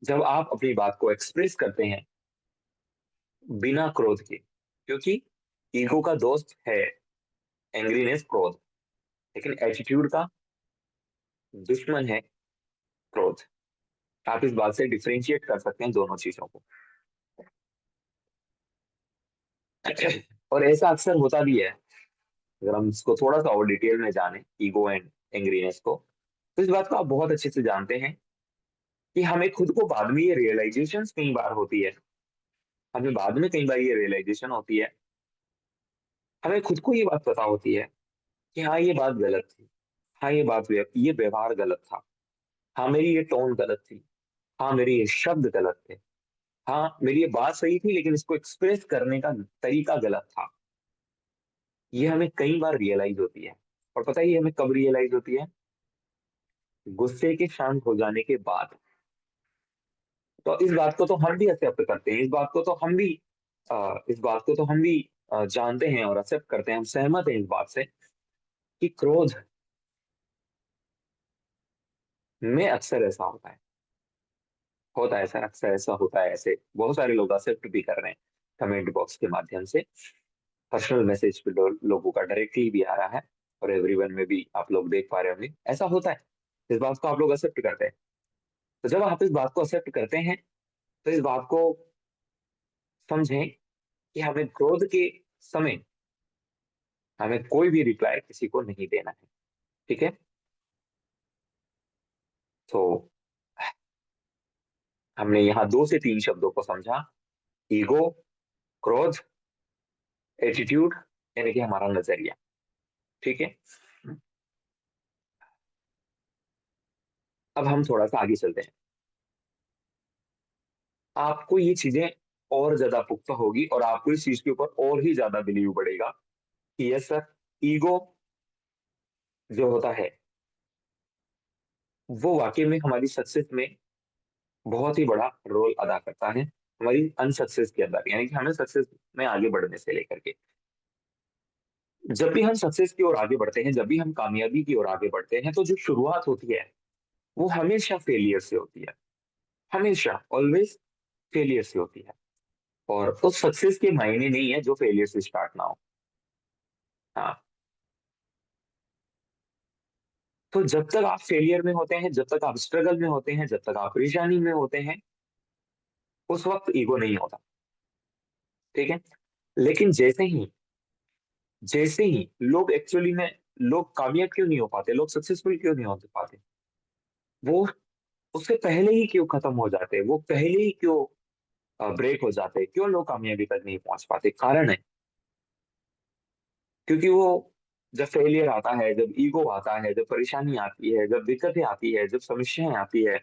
जब आप अपनी बात को एक्सप्रेस करते हैं बिना क्रोध के, क्योंकि ईगो का दोस्त है एंग्रीनेस, क्रोध, लेकिन एटीट्यूड का दुश्मन है क्रोध। आप इस बात से डिफरेंशिएट कर सकते हैं दोनों चीजों को। और ऐसा अक्सर होता भी है, अगर हम इसको थोड़ा सा और डिटेल में जाने, ईगो एंड एंग्रीनेस को, तो इस बात को आप बहुत अच्छे से जानते हैं कि हमें खुद को बाद में ये रियलाइजेशन कई बार होती है, हमें बाद में कई बार ये रियलाइजेशन होती है, हमें खुद को ये बात पता होती है कि हाँ ये बात गलत थी, हाँ ये व्यवहार गलत था, हाँ मेरी ये टोन गलत थी, हाँ मेरे ये शब्द गलत थे, हाँ मेरी ये बात सही थी लेकिन इसको एक्सप्रेस करने का तरीका गलत था। ये हमें कई बार रियलाइज होती है। और पता है ये हमें कब रियलाइज होती है? गुस्से के शांत हो जाने के बाद। तो इस बात को तो हम भी एक्सेप्ट करते हैं, इस बात को तो हम भी इस बात को तो हम भी जानते हैं और एक्सेप्ट करते हैं, हम सहमत हैं इस बात से कि क्रोध में अक्सर ऐसा होता है सर, अक्सर ऐसा होता है। ऐसे बहुत सारे लोग एक्सेप्ट भी कर रहे हैं कमेंट बॉक्स के माध्यम से, पर्सनल मैसेज पे लोगों का डायरेक्टली भी आ रहा है, और एवरीवन में भी आप लोग देख पा रहे होंगे ऐसा होता है। इस बात को आप लोग एक्सेप्ट करते हैं। तो जब आप इस बात को एक्सेप्ट करते हैं, तो इस बात को समझें कि हमें क्रोध के समय हमें कोई भी रिप्लाई किसी को नहीं देना है, ठीक है? तो हमने यहाँ 2 से 3 शब्दों को समझा, ईगो, क्रोध, एटीट्यूड, यानी कि हमारा नजरिया, ठीक है? अब हम थोड़ा सा आगे चलते हैं। आपको ये चीजें और ज्यादा पुख्ता होगी और आपको इस चीज के ऊपर और ही ज्यादा बिलीव बढ़ेगा कि यस सर, ईगो जो होता है वो वाकई में हमारी सक्सेस में बहुत ही बड़ा रोल अदा करता है, हमारी अनसक्सेस के अंदर, यानी कि हमें सक्सेस में आगे बढ़ने से लेकर के, जब भी हम सक्सेस की ओर आगे बढ़ते हैं, जब भी हम कामयाबी की ओर आगे बढ़ते हैं, तो जो शुरुआत होती है वो हमेशा फेलियर से होती है, हमेशा, ऑलवेज फेलियर से होती है। और उस सक्सेस के मायने नहीं है जो फेलियर से स्टार्ट ना हो। हाँ, तो जब तक आप फेलियर में होते हैं, जब तक आप स्ट्रगल में होते हैं, जब तक आप परेशानी में होते हैं, उस वक्त ईगो नहीं होता, ठीक है? लेकिन जैसे ही लोग एक्चुअली में, लोग कामयाब क्यों नहीं हो पाते, लोग सक्सेसफुल क्यों नहीं हो पाते, वो उससे पहले ही क्यों खत्म हो जाते हैं, वो पहले ही क्यों ब्रेक हो जाते हैं, क्यों लोग कामयाबी तक नहीं पहुंच पाते? कारण है क्योंकि वो, जब फेलियर आता है, जब ईगो आता है, जब परेशानी आती है, जब दिक्कतें आती है, जब समस्याएं आती है,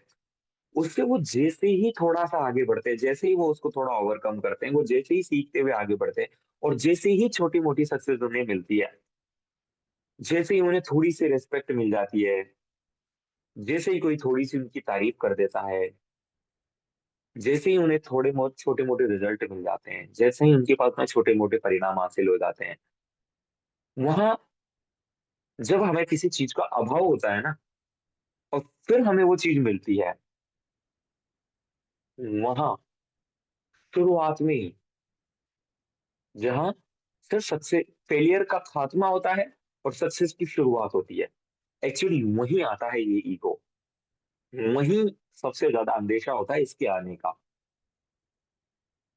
उससे वो जैसे ही थोड़ा सा आगे बढ़ते हैं, जैसे ही वो उसको थोड़ा ओवरकम करते हैं, वो जैसे ही सीखते हुए आगे बढ़ते हैं, और जैसे ही छोटी मोटी सक्सेस उन्हें मिलती है, जैसे ही उन्हें थोड़ी सी रिस्पेक्ट मिल जाती है, जैसे ही कोई थोड़ी सी उनकी तारीफ कर देता है, जैसे ही उन्हें थोड़े बहुत छोटे मोटे रिजल्ट मिल जाते हैं, जैसे ही उनके पास में छोटे मोटे परिणाम हासिल हो जाते हैं, वहां जब हमें किसी चीज का अभाव होता है ना, और फिर हमें वो चीज मिलती है, वहां शुरुआत में ही, जहां सिर्फ सक्सेस, फेलियर का खात्मा होता है और सक्सेस की शुरुआत होती है, एक्चुअली वहीं आता है ये ईगो, वहीं सबसे ज्यादा अंदेशा होता है इसके आने का।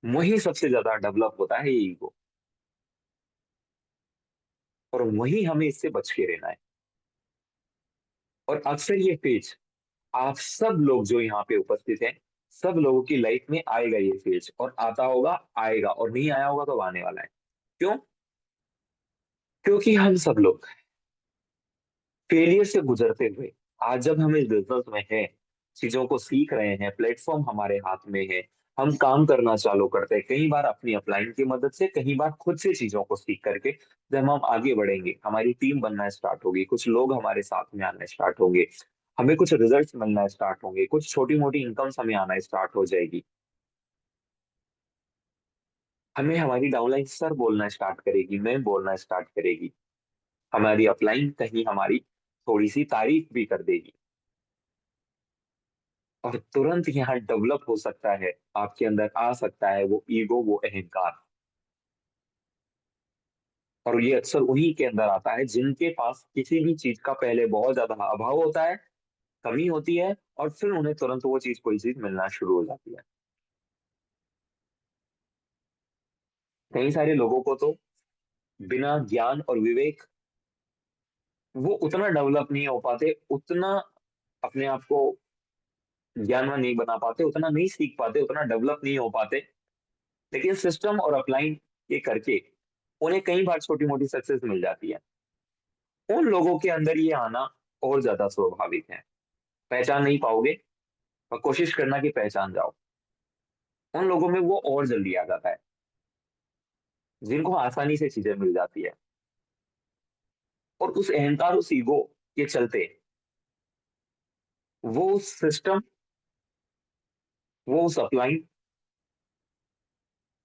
वही सबसे ज्यादा डेवलप होता है ये ईगो, और वही हमें इससे बच के रहना है। और अक्सर ये फेज आप सब लोग जो यहाँ पे उपस्थित हैं, सब लोगों की लाइफ में आएगा ये फेज, और आता होगा, आएगा, और नहीं आया होगा तो आने वाला है। क्यों? क्योंकि हम सब लोग फेलियर से गुजरते हुए आज जब हम इस बिजनेस में हैं, चीजों को सीख रहे हैं, प्लेटफॉर्म हमारे हाथ में है, हम काम करना चालू करते हैं, कई बार अपनी अपलाइन की मदद से, कई बार खुद से चीजों को सीख करके। जब हम आगे बढ़ेंगे, हमारी टीम बनना स्टार्ट होगी, कुछ लोग हमारे साथ में आना स्टार्ट होंगे, हमें कुछ रिजल्ट्स मिलना स्टार्ट होंगे, कुछ छोटी मोटी इनकम्स हमें आना स्टार्ट हो जाएगी, हमें हमारी डाउनलाइन सर बोलना स्टार्ट करेगी, मैम बोलना स्टार्ट करेगी, हमारी अपलाइन कहीं हमारी थोड़ी सी तारीफ भी कर देगी, और तुरंत यहाँ डेवलप हो सकता है, आपके अंदर आ सकता है वो ईगो, वो अहंकार। और ये अक्सर उन्हीं के अंदर आता है जिनके पास किसी भी चीज का पहले बहुत ज्यादा अभाव होता है, कमी होती है, और फिर उन्हें तुरंत वो चीज, कोई चीज मिलना शुरू हो जाती है। कई सारे लोगों को तो बिना ज्ञान और विवेक, वो उतना डेवलप नहीं हो पाते, उतना अपने आप को ज्ञानवान नहीं बना पाते, उतना नहीं सीख पाते, उतना डेवलप नहीं हो पाते, लेकिन सिस्टम और अपलाइन ये करके उन्हें कई बार छोटी मोटी सक्सेस मिल जाती है। उन लोगों के अंदर ये आना और ज्यादा स्वाभाविक है। पहचान नहीं पाओगे, और कोशिश करना कि पहचान जाओ। उन लोगों में वो और जल्दी आ जाता है, जिनको आसानी से चीजें मिल जाती है, और उस अहंकार, उस ईगो के चलते वो उस सिस्टम, वो उस अपलाइन,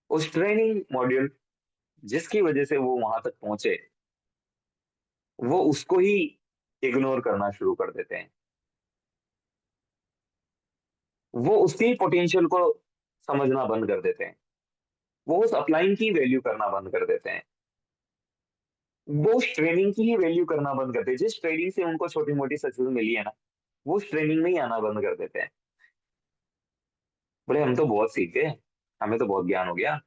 उस ट्रेनिंग मॉड्यूल जिसकी वजह से वो वहां तक पहुंचे, वो उसको ही इग्नोर करना शुरू कर देते हैं। वो उसकी पोटेंशियल को समझना बंद कर देते हैं, वो उस अपलाइन की वैल्यू करना बंद कर देते हैं, वो उस ट्रेनिंग की ही वैल्यू करना बंद कर देते हैं। जिस ट्रेनिंग से उनको छोटी मोटी सक्सेस मिली है ना, वो उस ट्रेनिंग में ही आना बंद कर देते हैं। बोले हम तो बहुत सीख गए, हमें तो बहुत ज्ञान हो गया।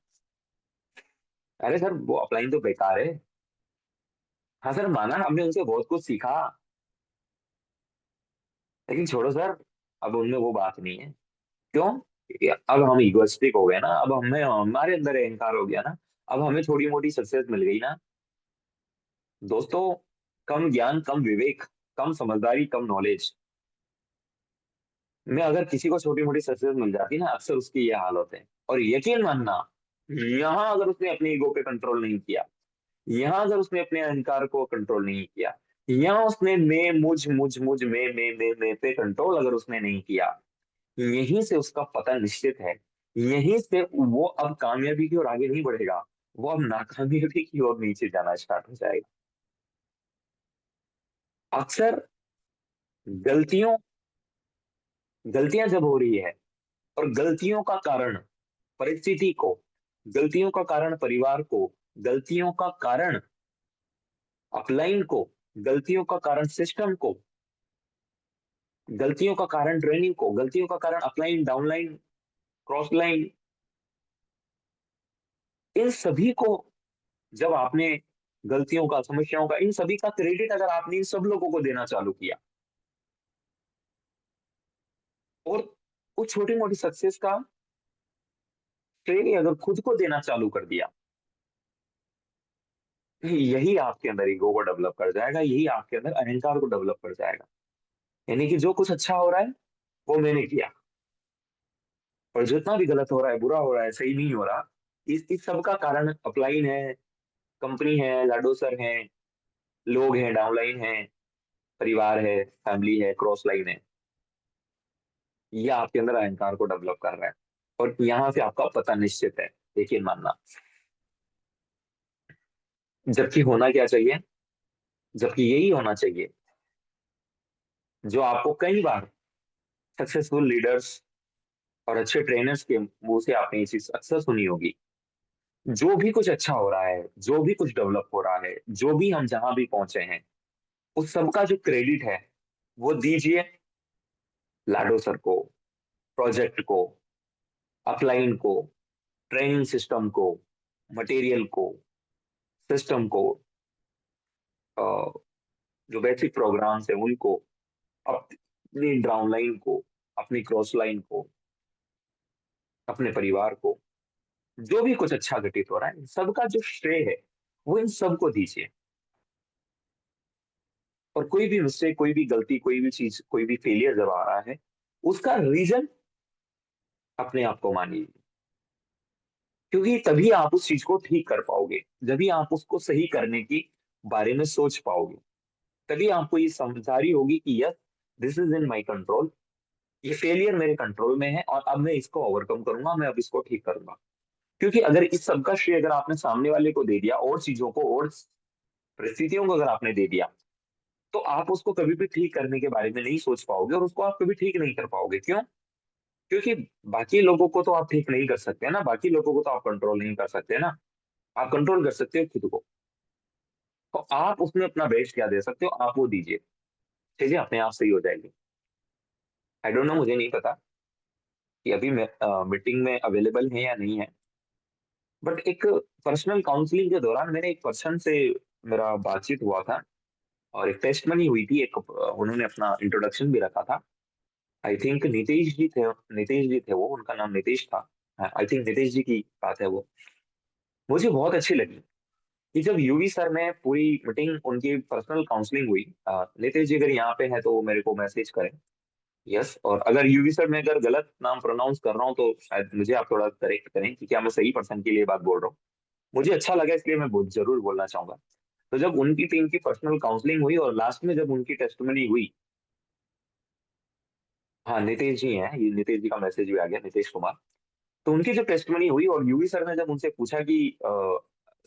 अरे सर, वो अपलाइन तो बेकार है। हाँ सर, माना हमने उनसे बहुत कुछ सीखा, लेकिन छोड़ो सर, अब उनमें वो बात नहीं है। क्यों? अब हम इगोइस्टिक हो गए ना, अब हमें, हमारे अंदर अहंकार हो गया ना, अब हमें थोड़ी मोटी सक्सेस मिल गई ना। दोस्तों, कम ज्ञान, कम विवेक, कम समझदारी, कम नॉलेज में अगर किसी को छोटी मोटी सक्सेस मिल जाती ना, अक्सर उसके ये हाल होते हैं। और यकीन मानना, यहाँ अगर उसने अपने ईगो पे कंट्रोल नहीं किया, यहाँ अगर उसने अपने अहंकार को कंट्रोल नहीं किया, यहाँ उसने मैं, मुझ, मुझ, मुझ, मैं पे कंट्रोल अगर उसने नहीं किया, यहीं से उसका पतन निश्चित है। यहीं से वो अब कामयाबी की ओर आगे नहीं बढ़ेगा, वो अब नाकामयाबी की ओर नीचे जाना स्टार्ट हो जाएगा। अक्सर गलतियों गलतियां जब हो रही है, और गलतियों का कारण परिस्थिति को, गलतियों का कारण परिवार को, गलतियों का कारण अपलाइन को, गलतियों का कारण सिस्टम को, गलतियों का कारण ट्रेनिंग को, गलतियों का कारण अपलाइन, डाउनलाइन, क्रॉस लाइन, इन सभी को जब आपने, गलतियों का, समस्याओं का, इन सभी का क्रेडिट अगर आपने इन सब लोगों को देना चालू किया, और कुछ छोटी मोटी सक्सेस का श्रेय अगर खुद को देना चालू कर दिया, तो यही आपके अंदर ईगो को डेवलप कर जाएगा, यही आपके अंदर अहंकार को डेवलप कर जाएगा। यानी कि जो कुछ अच्छा हो रहा है वो मैंने किया, और जितना भी गलत हो रहा है, बुरा हो रहा है, सही नहीं हो रहा, इस सब का कारण अपलाइन है, कंपनी है, लाडो सर है, लोग हैं, डाउनलाइन है, परिवार है, फैमिली है, क्रॉस लाइन है। ये आपके अंदर अहंकार को डेवलप कर रहा है, और यहाँ से आपका पता निश्चित है, यकीन मानना। जबकि होना क्या चाहिए? जबकि यही होना चाहिए जो आपको कई बार सक्सेसफुल लीडर्स और अच्छे ट्रेनर्स के मुंह से आपने ये चीज अक्सर सुनी होगी। जो भी कुछ अच्छा हो रहा है, जो भी कुछ डेवलप हो रहा है, जो भी हम जहां भी पहुंचे हैं, उस सबका जो क्रेडिट है वो दीजिए लाडो सर को, प्रोजेक्ट को, अपलाइन को, ट्रेनिंग सिस्टम को, मटेरियल को, सिस्टम को, जो बेसिक प्रोग्राम्स है उनको, अपनी डाउन लाइन को, अपनी क्रॉस लाइन को, अपने परिवार को, जो भी कुछ अच्छा घटित हो रहा है सबका जो श्रेय है वो इन सबको दीजिए। और कोई भी मिस्टेक, कोई भी गलती, कोई भी चीज, कोई भी फेलियर जब आ रहा है उसका रीजन अपने आप को मानिए, क्योंकि तभी आप उस चीज को ठीक कर पाओगे, जब भी आप उसको सही करने की बारे में सोच पाओगे, तभी आपको ये समझदारी होगी कि yes, this is in my control, ये फेलियर मेरे कंट्रोल में है और अब मैं इसको ओवरकम करूंगा, मैं अब इसको ठीक करूंगा। क्योंकि अगर इस सब का श्रेय अगर आपने सामने वाले को दे दिया और चीजों को और परिस्थितियों को अगर आपने दे दिया, तो आप उसको कभी भी ठीक करने के बारे में नहीं सोच पाओगे और उसको आप कभी ठीक नहीं कर पाओगे। क्यों? क्योंकि बाकी लोगों को तो आप ठीक नहीं कर सकते ना, बाकी लोगों को तो आप कंट्रोल नहीं कर सकते ना, आप कंट्रोल कर सकते हो खुद को। तो आप उसमें अपना बेस्ट क्या दे सकते हो, आप वो दीजिए, चीजें अपने आप सही हो जाएगी। आई डोंट नो, मुझे नहीं पता कि अभी मीटिंग में अवेलेबल है या नहीं है, बट एक पर्सनल काउंसलिंग के दौरान मैंने एक पर्सन से मेरा बातचीत हुआ था और एक टेस्ट मनी हुई थी, एक उन्होंने अपना इंट्रोडक्शन भी रखा था। आई थिंक नीतीश जी थे, नीतीश जी थे वो, उनका नाम नीतीश था। आई थिंक नीतीश जी की बात है वो। मुझे बहुत अच्छी लगी कि जब यूवी सर ने पूरी मीटिंग, उनकी पर्सनल काउंसलिंग हुई। नीतीश जी अगर यहाँ पे हैं तो वो मेरे को मैसेज करें। यस, और अगर यूवी सर मैं अगर गलत नाम प्रोनाउंस कर रहा हूँ तो शायद मुझे आप थोड़ा करेक्ट करें कि क्या मैं सही पर्सन के लिए बात बोल रहा हूँ। मुझे अच्छा लगा इसलिए मैं जरूर बोलना चाहूंगा। तो जब उनकी टीम की पर्सनल काउंसलिंग हुई और लास्ट में जब उनकी टेस्टमनी हुई, हाँ नीतीश जी हैं, ये नीतीश जी का मैसेज भी आ गया, नीतीश कुमार। तो उनकी जो टेस्टमनी हुई और यूवी सर ने जब उनसे पूछा कि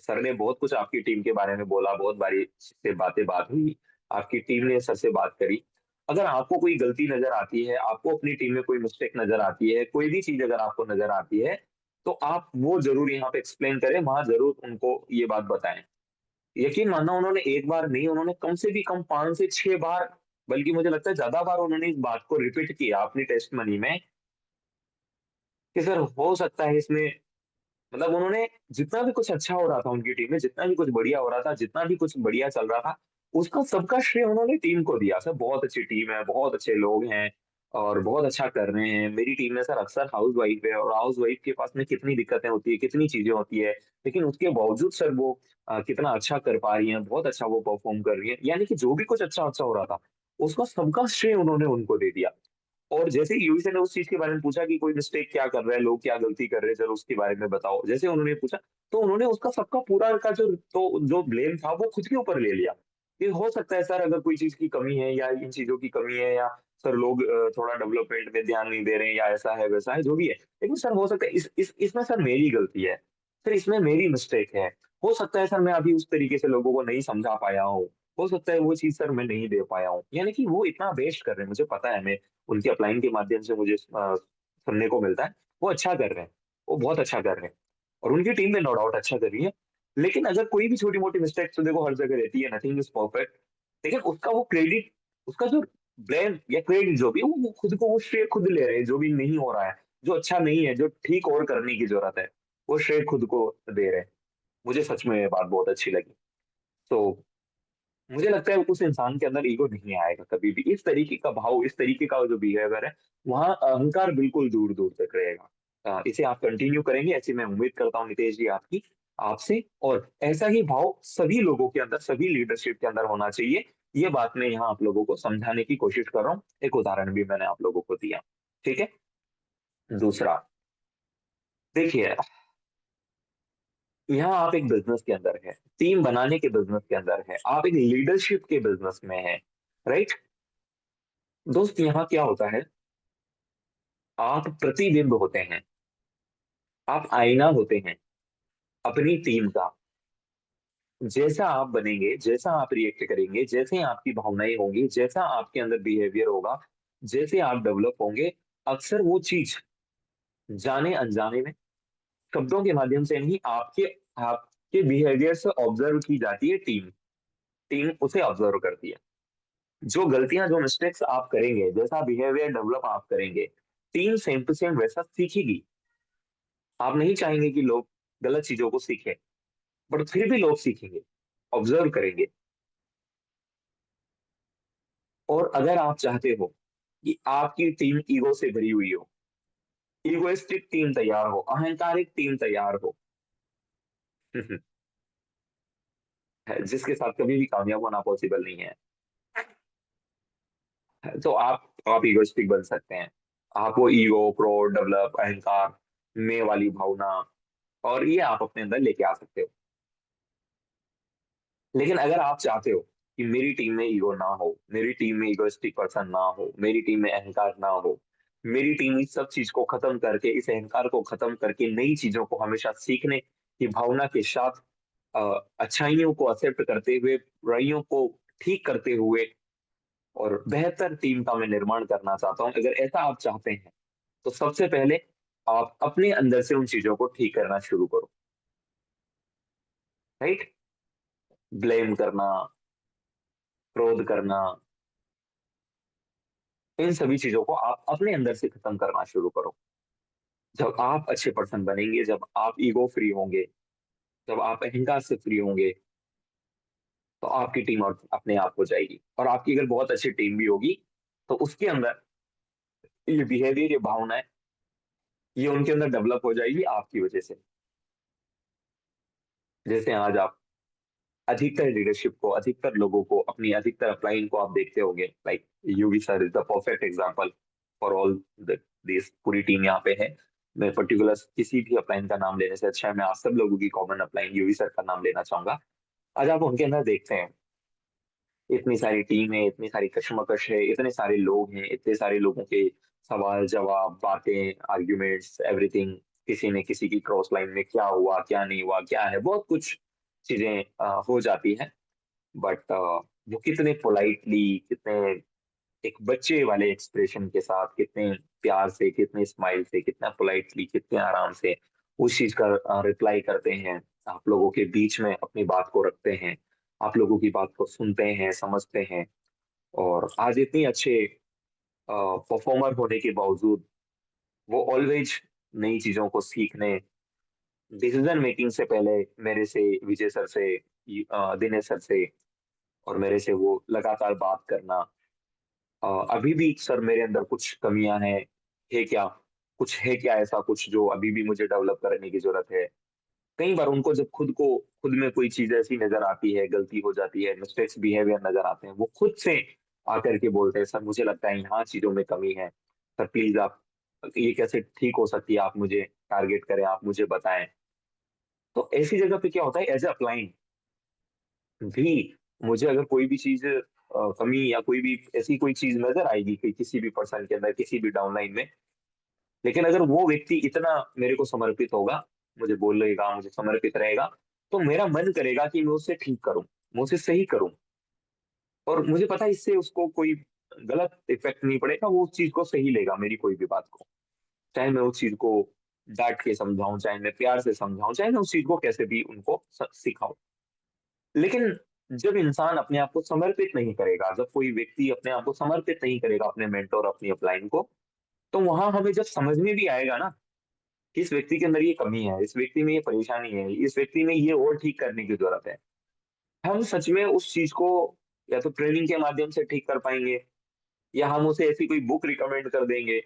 सर ने बहुत कुछ आपकी टीम के बारे में बोला, बहुत बारी से बात हुई, आपकी टीम ने सर से बात करी, अगर आपको कोई गलती नजर आती है, आपको अपनी टीम में कोई मिस्टेक नजर आती है, कोई भी चीज अगर आपको नजर आती है, तो आप वो जरूर यहाँ पे एक्सप्लेन करें, वहां जरूर उनको ये बात बताएं। यकीन मानना, उन्होंने एक बार नहीं, उन्होंने कम से भी कम 5 से 6 बार, बल्कि मुझे लगता है ज्यादा बार उन्होंने इस बात को रिपीट किया अपनी टेस्ट मनी में कि सर हो सकता है इसमें, मतलब उन्होंने जितना भी कुछ अच्छा हो रहा था उनकी टीम में, जितना भी कुछ बढ़िया हो रहा था, जितना भी कुछ बढ़िया चल रहा था, उसका सबका श्रेय उन्होंने टीम को दिया। सर बहुत अच्छी टीम है, बहुत अच्छे लोग हैं और बहुत अच्छा कर रहे हैं। मेरी टीम में सर अक्सर हाउस वाइफ है और हाउस वाइफ के पास में कितनी दिक्कतें होती है, कितनी चीजें होती है, लेकिन उसके बावजूद सर वो कितना अच्छा कर पा रही हैं, बहुत अच्छा वो परफॉर्म कर रही है। यानी कि जो भी कुछ अच्छा अच्छा हो रहा था उसका सबका श्रेय उन्होंने उनको दे दिया। और जैसे ही यूवी ने उस चीज के बारे में पूछा कि कोई मिस्टेक क्या कर रहा है, लोग क्या गलती कर रहे हैं, जरा उसके बारे में बताओ, जैसे उन्होंने पूछा, तो उन्होंने उसका सबका पूरा का जो ब्लेम था वो खुद के ऊपर ले लिया कि हो सकता है सर अगर कोई चीज की कमी है या इन चीजों की कमी है, या सर लोग थोड़ा डेवलपमेंट में ध्यान नहीं दे रहे हैं, या ऐसा है वैसा है जो भी है, लेकिन सर हो सकता है इसमें सर मेरी गलती है, सर इसमें मेरी मिस्टेक है। हो सकता है सर मैं अभी उस तरीके से लोगों को नहीं समझा पाया हूँ, हो सकता है वो चीज सर मैं नहीं दे पाया हूँ। यानी कि वो इतना बेस्ट कर रहे हैं, मुझे पता है, मैं उनके अपलाइन के माध्यम से मुझे सुनने को मिलता है, वो अच्छा कर रहे हैं, वो बहुत अच्छा कर रहे हैं और उनकी टीम में नो डाउट अच्छा कर रही है। लेकिन अगर कोई भी छोटी मोटी मिस्टेक तो देखो हर जगह रहती है, नथिंग इज परफेक्ट, लेकिन उसका वो क्रेडिट, उसका जो ब्लेम या क्रेडिट जो भी है, वो खुद को वो श्रेय खुद ले रहे हैं, जो भी नहीं हो रहा है, जो अच्छा नहीं है, जो ठीक और करने की जरूरत है, वो श्रेय खुद को दे रहे हैं। मुझे सच में ये बात बहुत अच्छी लगी। तो मुझे लगता है उस इंसान के अंदर ईगो नहीं आएगा कभी भी, इस तरीके का भाव, इस तरीके का जो बिहेवियर है, वहाँ अहंकार बिल्कुल दूर दूर तक रहेगा। इसे आप कंटिन्यू करेंगे ऐसी मैं उम्मीद करता हूँ नितेश जी, आपकी, आपसे। और ऐसा ही भाव सभी लोगों के अंदर, सभी लीडरशिप के अंदर होना चाहिए। ये बात मैं यहाँ आप लोगों को समझाने की कोशिश कर रहा हूँ, एक उदाहरण भी मैंने आप लोगों को दिया। ठीक है। दूसरा, देखिए, यहाँ आप एक बिजनेस के अंदर है, टीम बनाने के बिजनेस के अंदर है, आप एक लीडरशिप के बिजनेस में है, राइट। दोस्त, यहाँ क्या होता है, आप प्रतिबिंब होते हैं, आप आईना होते हैं अपनी टीम का। जैसा आप बनेंगे, जैसा आप रिएक्ट करेंगे, जैसे आपकी भावनाएं होंगी, जैसा आपके अंदर बिहेवियर होगा, जैसे आप डेवलप होंगे, अक्सर वो चीज जाने अनजाने में, शब्दों के माध्यम से नहीं, आपके आपके बिहेवियर से ऑब्जर्व की जाती है टीम। टीम उसे ऑब्जर्व करती है। जो गलतियां, जो मिस्टेक्स आप करेंगे, जैसा बिहेवियर डेवलप आप करेंगे, टीम सेम टू सेम वैसा सीखेगी। आप नहीं चाहेंगे कि लोग गलत चीजों को सीखें, बट फिर भी लोग सीखेंगे, ऑब्जर्व करेंगे। और अगर आप चाहते हो कि आपकी टीम ईगो से भरी हुई हो, ईगोइस्टिक टीम तैयार हो, अहंकारिक टीम तैयार हो, जिसके साथ कभी भी कामयाब होना पॉसिबल नहीं है, तो आप ईगोइस्टिक बन सकते हैं। आप वो ईगो, क्रोध, डेवलप, अहंकार, मैं वाली भावना, और ये आप अपने अंदर लेके आ सकते हो। लेकिन अगर आप चाहते हो कि मेरी टीम में ईगो ना हो, मेरी टीम में ईगोइस्टिक पर्सन ना हो, मेरी टीम में अहंकार ना हो, मेरी टीम इस सब चीज को खत्म करके, इस अहंकार को खत्म करके, नई चीजों को हमेशा सीखने की भावना के साथ, अच्छाइयों को एक्सेप्ट करते हुए, बुराइयों को ठीक करते हुए, और बेहतर टीम का मैं निर्माण करना चाहता हूँ, अगर ऐसा आप चाहते हैं, तो सबसे पहले आप अपने अंदर से उन चीजों को ठीक करना शुरू करो। राइट? ब्लेम करना, क्रोध करना, इन सभी चीजों को आप अपने अंदर से खत्म करना शुरू करो। जब आप अच्छे पर्सन बनेंगे, जब आप ईगो फ्री होंगे, जब आप अहंकार से फ्री होंगे, तो आपकी टीम और अपने आप हो जाएगी। और आपकी अगर बहुत अच्छी टीम भी होगी, तो उसके अंदर ये बिहेवियर, ये भावनाएं, ये उनके अंदर डेवलप हो जाएगी आपकी वजह से। जैसे आज आप अधिकतर लीडरशिप को, अधिकतर लोगों को, अपनी अधिकतर अपलाइन को आप देखते होंगे, like UV sir is the perfect example for all this. पूरी टीम यहाँ पे है। मैं पर्टिकुलर किसी भी अपलाइन का नाम लेने से अच्छा है, मैं आप सब लोगों की कॉमन अपलाइन यूवी सर का नाम लेना चाहूंगा। आज आप उनके अंदर देखते हैं, इतनी सारी टीम है, इतनी सारी कशमकश है, इतने सारे लोग हैं, इतने सारे लोगों के सवाल जवाब, बातें, आर्ग्यूमेंट्स, एवरीथिंग। किसी ने किसी की क्रॉस लाइन में क्या हुआ, क्या नहीं हुआ, क्या है, बहुत कुछ चीजें हो जाती है। बट वो कितने पोलाइटली, कितने एक बच्चे वाले एक्सप्रेशन के साथ, कितने प्यार से, कितने स्माइल से, कितना पोलाइटली, कितने आराम से उस चीज का रिप्लाई करते हैं, आप लोगों के बीच में अपनी बात को रखते हैं, आप लोगों की बात को सुनते हैं, समझते हैं। और आज इतनी अच्छे परफॉर्मर होने के बावजूद वो ऑलवेज नई चीजों को सीखने, डिसीजन मेकिंग से पहले मेरे से, विजय सर से, दिनेश सर से, और मेरे से वो लगातार बात करना। अभी भी सर मेरे अंदर कुछ कमियां हैं, है क्या, कुछ है क्या ऐसा कुछ जो अभी भी मुझे डेवलप करने की जरूरत है। कई बार उनको जब खुद में कोई चीज ऐसी नजर आती है, गलती हो जाती है, मिस्टेक्स बिहेवियर नजर आते हैं, वो खुद से आकर के बोलते हैं, सर मुझे लगता है यहाँ चीजों में कमी है, सर प्लीज आप ये कैसे ठीक हो सकती है, आप मुझे टारगेट करें, आप मुझे बताएं। तो ऐसी जगह पे क्या होता है, एज ए अपलाइन भी, मुझे अगर कोई भी चीज कमी या कोई भी ऐसी कोई चीज नजर आएगी कि किसी भी पर्सन के अंदर, किसी भी डाउनलाइन में, लेकिन अगर वो व्यक्ति इतना मेरे को समर्पित होगा, मुझे बोलेगा, मुझे समर्पित रहेगा, तो मेरा मन करेगा कि मैं उसे ठीक करूं, मैं उसे सही करूं। और मुझे पता है इससे उसको कोई गलत इफेक्ट नहीं पड़ेगा, वो उस चीज को सही लेगा, मेरी कोई भी बात को। चाहे मैं उस चीज को डांट के समझाऊं, चाहे मैं प्यार से समझाऊं, चाहे मैं उस चीज को कैसे भी उनको सिखाऊं। लेकिन जब इंसान अपने आप को समर्पित नहीं करेगा, जब कोई व्यक्ति अपने आप को समर्पित नहीं करेगा अपने मेंटोर, अपनी अपलाइन को, तो वहां हमें जब समझ में भी आएगा ना कि इस व्यक्ति के अंदर ये कमी है, इस व्यक्ति में ये परेशानी है, इस व्यक्ति में ये और ठीक करने की जरूरत है, हम सच में उस चीज को या तो ट्रेनिंग के माध्यम से ठीक कर पाएंगे, या हम उसे ऐसी कोई बुक रिकमेंड कर देंगे।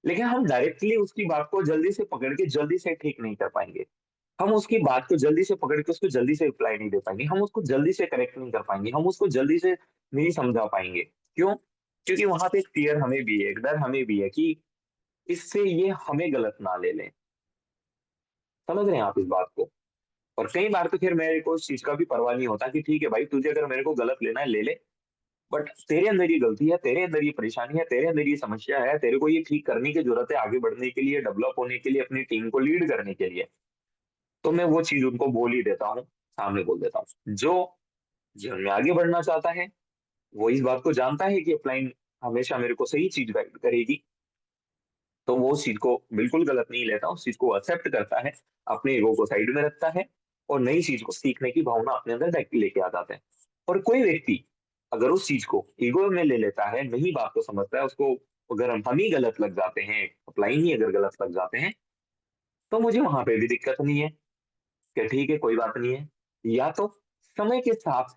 लेकिन हम डायरेक्टली उसकी बात को जल्दी से पकड़ के जल्दी से ठीक नहीं कर पाएंगे। हम उसकी बात को जल्दी से पकड़ के उसको जल्दी से रिप्लाई नहीं दे पाएंगे, हम उसको जल्दी से करेक्ट नहीं कर पाएंगे, हम उसको जल्दी से नहीं समझा पाएंगे। क्यों? क्योंकि वहां पे एक फियर हमें भी है, एक डर हमें भी है कि इससे ये हमें गलत ना ले लें। समझ रहे हैं आप इस बात को? और कई बार तो फिर मेरे को इस चीज का भी परवाह नहीं होता कि ठीक है भाई, तुझे अगर मेरे को गलत लेना है ले ले, बट तेरे अंदर ये गलती है, तेरे अंदर ये परेशानी है, तेरे अंदर ये समस्या है, तेरे को ये ठीक करने की जरूरत है, आगे बढ़ने के लिए, डेवलप होने के लिए, अपनी टीम को लीड करने के लिए। तो मैं वो चीज उनको बोल ही देता हूँ, सामने बोल देता हूँ। जो जीवन में आगे बढ़ना चाहता है, वो इस बात को जानता है कि अपलाइन हमेशा मेरे को सही चीज गाइड करेगी, तो वो उस चीज को बिल्कुल गलत नहीं लेता, उस चीज को एक्सेप्ट करता है, अपने ईगो को साइड में रखता है, और नई चीज को सीखने की भावना अपने अंदर लेके आ जाता है। और कोई व्यक्ति अगर उस चीज को ईगो में ले लेता है, नहीं बात को समझता है, उसको अगर हम ही गलत लग जाते हैं, अपलाइन ही अगर गलत लग जाते हैं, तो मुझे वहां पे भी दिक्कत नहीं है कि ठीक है कोई बात नहीं है। या तो समय के साथ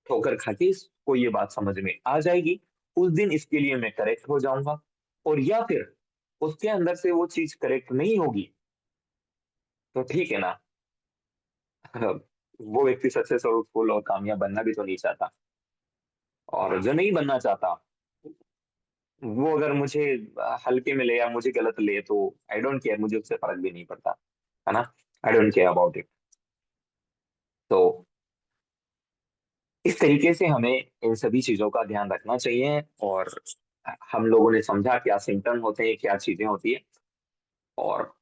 ठोकर खा के इसको ये बात समझ में आ जाएगी, उस दिन इसके लिए मैं करेक्ट हो जाऊंगा। और या फिर उसके अंदर से वो चीज करेक्ट नहीं होगी, तो ठीक है ना। वो व्यक्ति सक्सेसफुल और कामयाब बनना भी तो नहीं चाहता, और जो नहीं बनना चाहता वो अगर मुझे हल्के में ले या मुझे गलत ले, तो आई डोंट केयर, मुझे उससे फर्क भी नहीं पड़ता, है ना। I don't care about it. तो इस तरीके से हमें इन सभी चीजों का ध्यान रखना चाहिए। और हम लोगों ने समझा क्या सिम्टम होते हैं, क्या चीजें होती है। और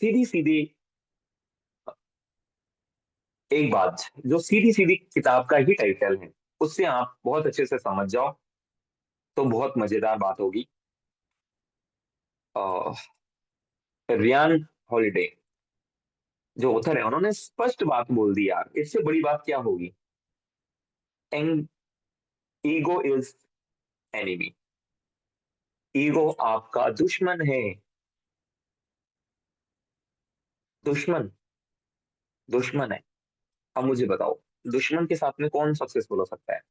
सीधी सीधी एक बात, जो सीधी सीधी किताब का ही टाइटल है, उससे आप बहुत अच्छे से समझ जाओ, तो बहुत मजेदार बात होगी। रियान हॉलिडे जो ऑथर है, उन्होंने स्पष्ट बात बोल दी यार, इससे बड़ी बात क्या होगी। And ego is enemy. Ego आपका दुश्मन है। दुश्मन, दुश्मन है। अब मुझे बताओ, दुश्मन के साथ में कौन सक्सेसफुल हो सकता है?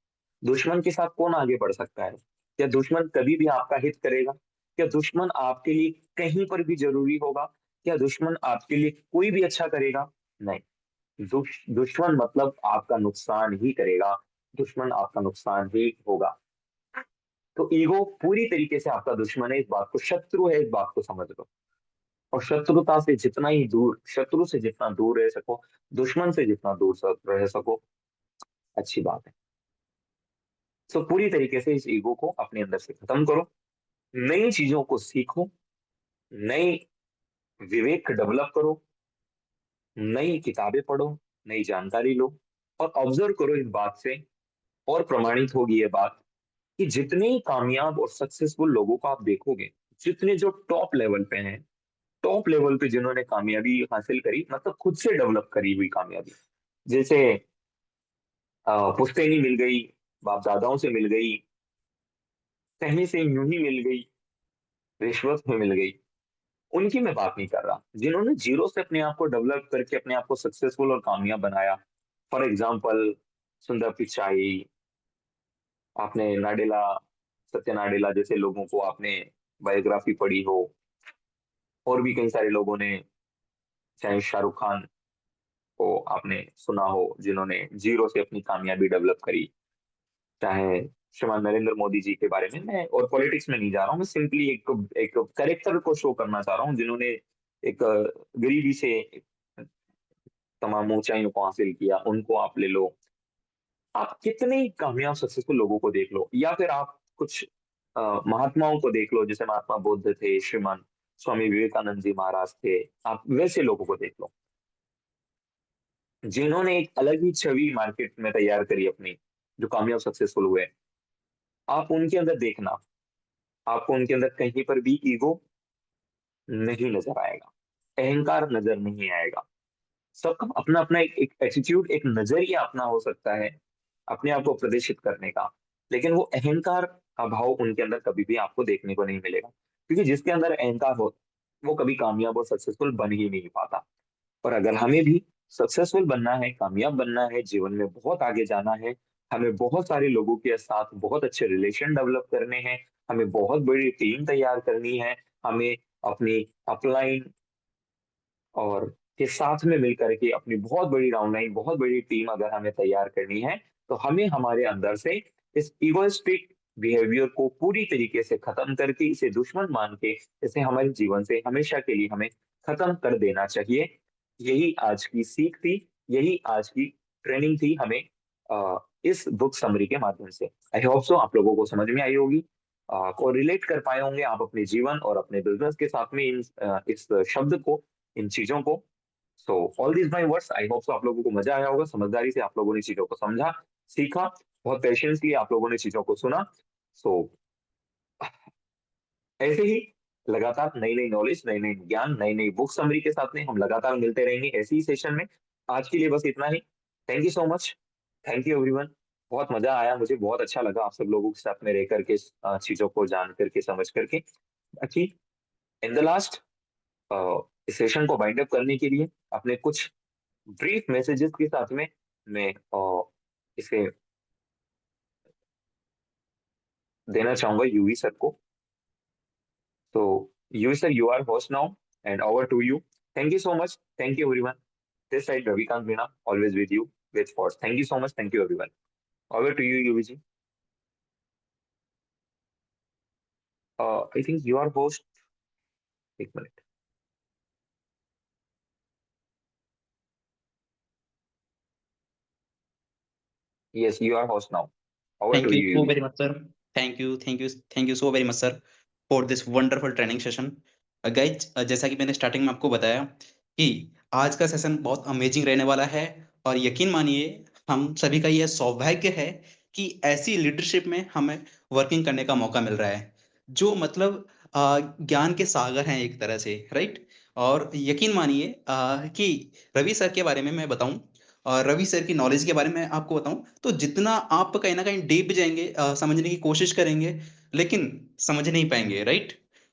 दुश्मन के साथ कौन आगे बढ़ सकता है? क्या दुश्मन कभी भी आपका हित करेगा? क्या दुश्मन आपके लिए कहीं पर भी जरूरी होगा? क्या दुश्मन आपके लिए कोई भी अच्छा करेगा? नहीं। दुश्मन मतलब आपका नुकसान ही करेगा, दुश्मन आपका नुकसान ही होगा। तो ईगो पूरी तरीके से आपका दुश्मन है, इस बात को, शत्रु है, इस बात को समझ लो। और शत्रुता से जितना ही दूर, शत्रु से जितना दूर रह सको, दुश्मन से जितना दूर रह सको, अच्छी बात है। तो पूरी तरीके से इस ईगो को अपने अंदर से खत्म करो, नई चीजों को सीखो, नई विवेक डेवलप करो, नई किताबें पढ़ो, नई जानकारी लो, और ऑब्जर्व करो इस बात से। और प्रमाणित होगी ये बात कि जितने कामयाब और सक्सेसफुल लोगों को आप देखोगे, जितने जो टॉप लेवल पे हैं, टॉप लेवल पे जिन्होंने कामयाबी हासिल करी, मतलब खुद से डेवलप करी हुई कामयाबी, जैसे पुश्तैनी मिल गई, बाप दादाओं से मिल गई, कहीं से यूं ही मिल गई, रिश्वत में मिल गई, उनकी मैं बात नहीं कर रहा। जिन्होंने जीरो से अपने आप को डेवलप करके अपने आप को सक्सेसफुल और कामयाब बनाया, फॉर एग्जाम्पल सुंदर पिचाई, आपने नाडेला, सत्य नाडेला जैसे लोगों को आपने बायोग्राफी पढ़ी हो, और भी कई सारे लोगों ने, चाहे शाहरुख खान को आपने सुना हो जिन्होंने जीरो से अपनी कामयाबी डेवलप करी, चाहे श्रीमान नरेंद्र मोदी जी के बारे में। मैं और पॉलिटिक्स में नहीं जा रहा हूँ, मैं सिंपली एक एक कैरेक्टर को शो करना चाह रहा हूँ, जिन्होंने एक गरीबी से तमाम ऊंचाइयों को हासिल किया, उनको आप ले लो। आप कितने ही कामयाब सक्सेसफुल लोगों को देख लो, या फिर आप कुछ महात्माओं को देख लो, जैसे महात्मा बुद्ध थे, श्रीमान स्वामी विवेकानंद जी महाराज थे, आप वैसे लोगों को देख लो, जिन्होंने एक अलग ही छवि मार्केट में तैयार करी अपनी, जो कामयाब सक्सेसफुल हुए। आप उनके अंदर देखना, आपको उनके अंदर कहीं पर भी ईगो नहीं नजर आएगा, अहंकार नजर नहीं आएगा। सबका अपना अपना एक एटीट्यूड, एक नजरिया अपना हो सकता है अपने आप को प्रदर्शित करने का, लेकिन वो अहंकार का भाव उनके अंदर कभी भी आपको देखने को नहीं मिलेगा, क्योंकि जिसके अंदर अहंकार हो, वो कभी कामयाब और सक्सेसफुल बन ही नहीं पाता। और अगर हमें भी सक्सेसफुल बनना है, कामयाब बनना है, जीवन में बहुत आगे जाना है, हमें बहुत सारे लोगों के साथ बहुत अच्छे रिलेशन डेवलप करने हैं, हमें बहुत बड़ी टीम तैयार करनी है, हमें अपनी अपलाइन और के साथ में मिलकर के अपनी बहुत बड़ी डाउनलाइन, बहुत बड़ी टीम अगर हमें तैयार करनी है, तो हमें हमारे अंदर से इस इगोइस्टिक बिहेवियर को पूरी तरीके से खत्म करके, इसे दुश्मन मान के, इसे हमारे जीवन से हमेशा के लिए हमें खत्म कर देना चाहिए। यही आज की सीख थी, यही आज की ट्रेनिंग थी हमें इस बुक समरी के माध्यम से। आई होप सो आप लोगों को समझ में आई होगी, और रिलेट कर पाए होंगे आप अपने जीवन और अपने बिजनेस के साथ में इस शब्द को, इन चीजों को। So all this my words, I hope so आप लोगों को मजा आया होगा, समझदारी से आप लोगों ने चीजों को समझा, सीखा, बहुत पेशेंसली आप लोगों ने चीजों को सुना। सो ऐसे ही लगातार नई नई नॉलेज, नई नई ज्ञान, नई नई बुक समरी के साथ में हम लगातार मिलते रहेंगे ऐसे ही सेशन में। आज के लिए बस इतना ही। Thank you so much. Thank you everyone. बहुत मजा आया, मुझे बहुत अच्छा लगा आप सब लोगों के साथ में रह करके, चीजों को जान करके, समझ करके। बाकी इन द लास्ट, इस सेशन को बाइंड अप करने के लिए अपने कुछ ब्रीफ मैसेजेस के साथ में मैं इसे देना चाहूंगा यूवी सर को। तो UV sir, you are host now and over to you. Thank you so much, thank you everyone. This side Ravikant Meena, always with you with force. Thank you so much, thank you everyone. Over to you, UVG. I think you are host. एक minute. Yes, you are host now. Over Thank to you you, so UVG. very much, sir. Thank you so very much, sir, for this wonderful training session. Guys, जैसा कि मैंने starting में आपको बताया कि आज का सेशन बहुत अमेजिंग रहने वाला है और यकीन मानिए हम सभी का यह सौभाग्य है कि ऐसी लीडरशिप में हमें वर्किंग करने का मौका मिल रहा है जो मतलब ज्ञान के सागर हैं एक तरह से, राइट। और यकीन मानिए कि रवि सर के बारे में मैं बताऊं और रवि सर की नॉलेज के बारे में आपको बताऊं तो जितना आप कहीं ना कहीं डीप जाएंगे समझने की कोशिश करेंगे लेकिन समझ नहीं पाएंगे, राइट।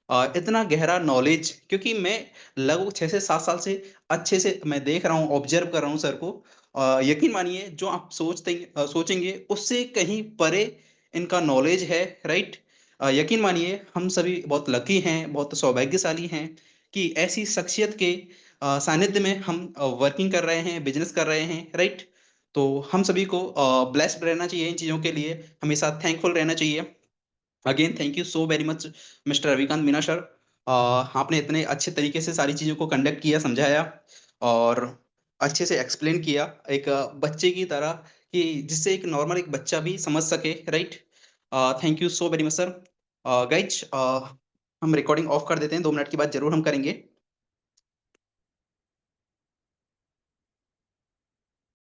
इतना गहरा नॉलेज, क्योंकि मैं लगभग 6 से 7 साल से अच्छे से मैं देख रहा हूँ, ऑब्जर्व कर रहा हूँ सर को। यकीन मानिए जो आप सोचेंगे उससे कहीं परे इनका नॉलेज है, राइट। यकीन मानिए हम सभी बहुत लकी हैं, बहुत सौभाग्यशाली हैं कि ऐसी शख्सियत के सानिध्य में हम वर्किंग कर रहे हैं, बिजनेस कर रहे हैं, राइट। तो हम सभी को ब्लेस्ड रहना चाहिए, इन चीज़ों के लिए हमेशा थैंकफुल रहना चाहिए। Again thank you so very much mister Ravikant Meena sir. आपने इतने अच्छे तरीके से सारी चीज़ों को कंडक्ट किया, समझाया और अच्छे से एक्सप्लेन किया एक बच्चे की तरह, कि जिससे एक नॉर्मल एक बच्चा भी समझ सके, right. Thank you so very much sir. Guys हम रिकॉर्डिंग ऑफ कर देते हैं, 2 मिनट के बाद जरूर हम करेंगे।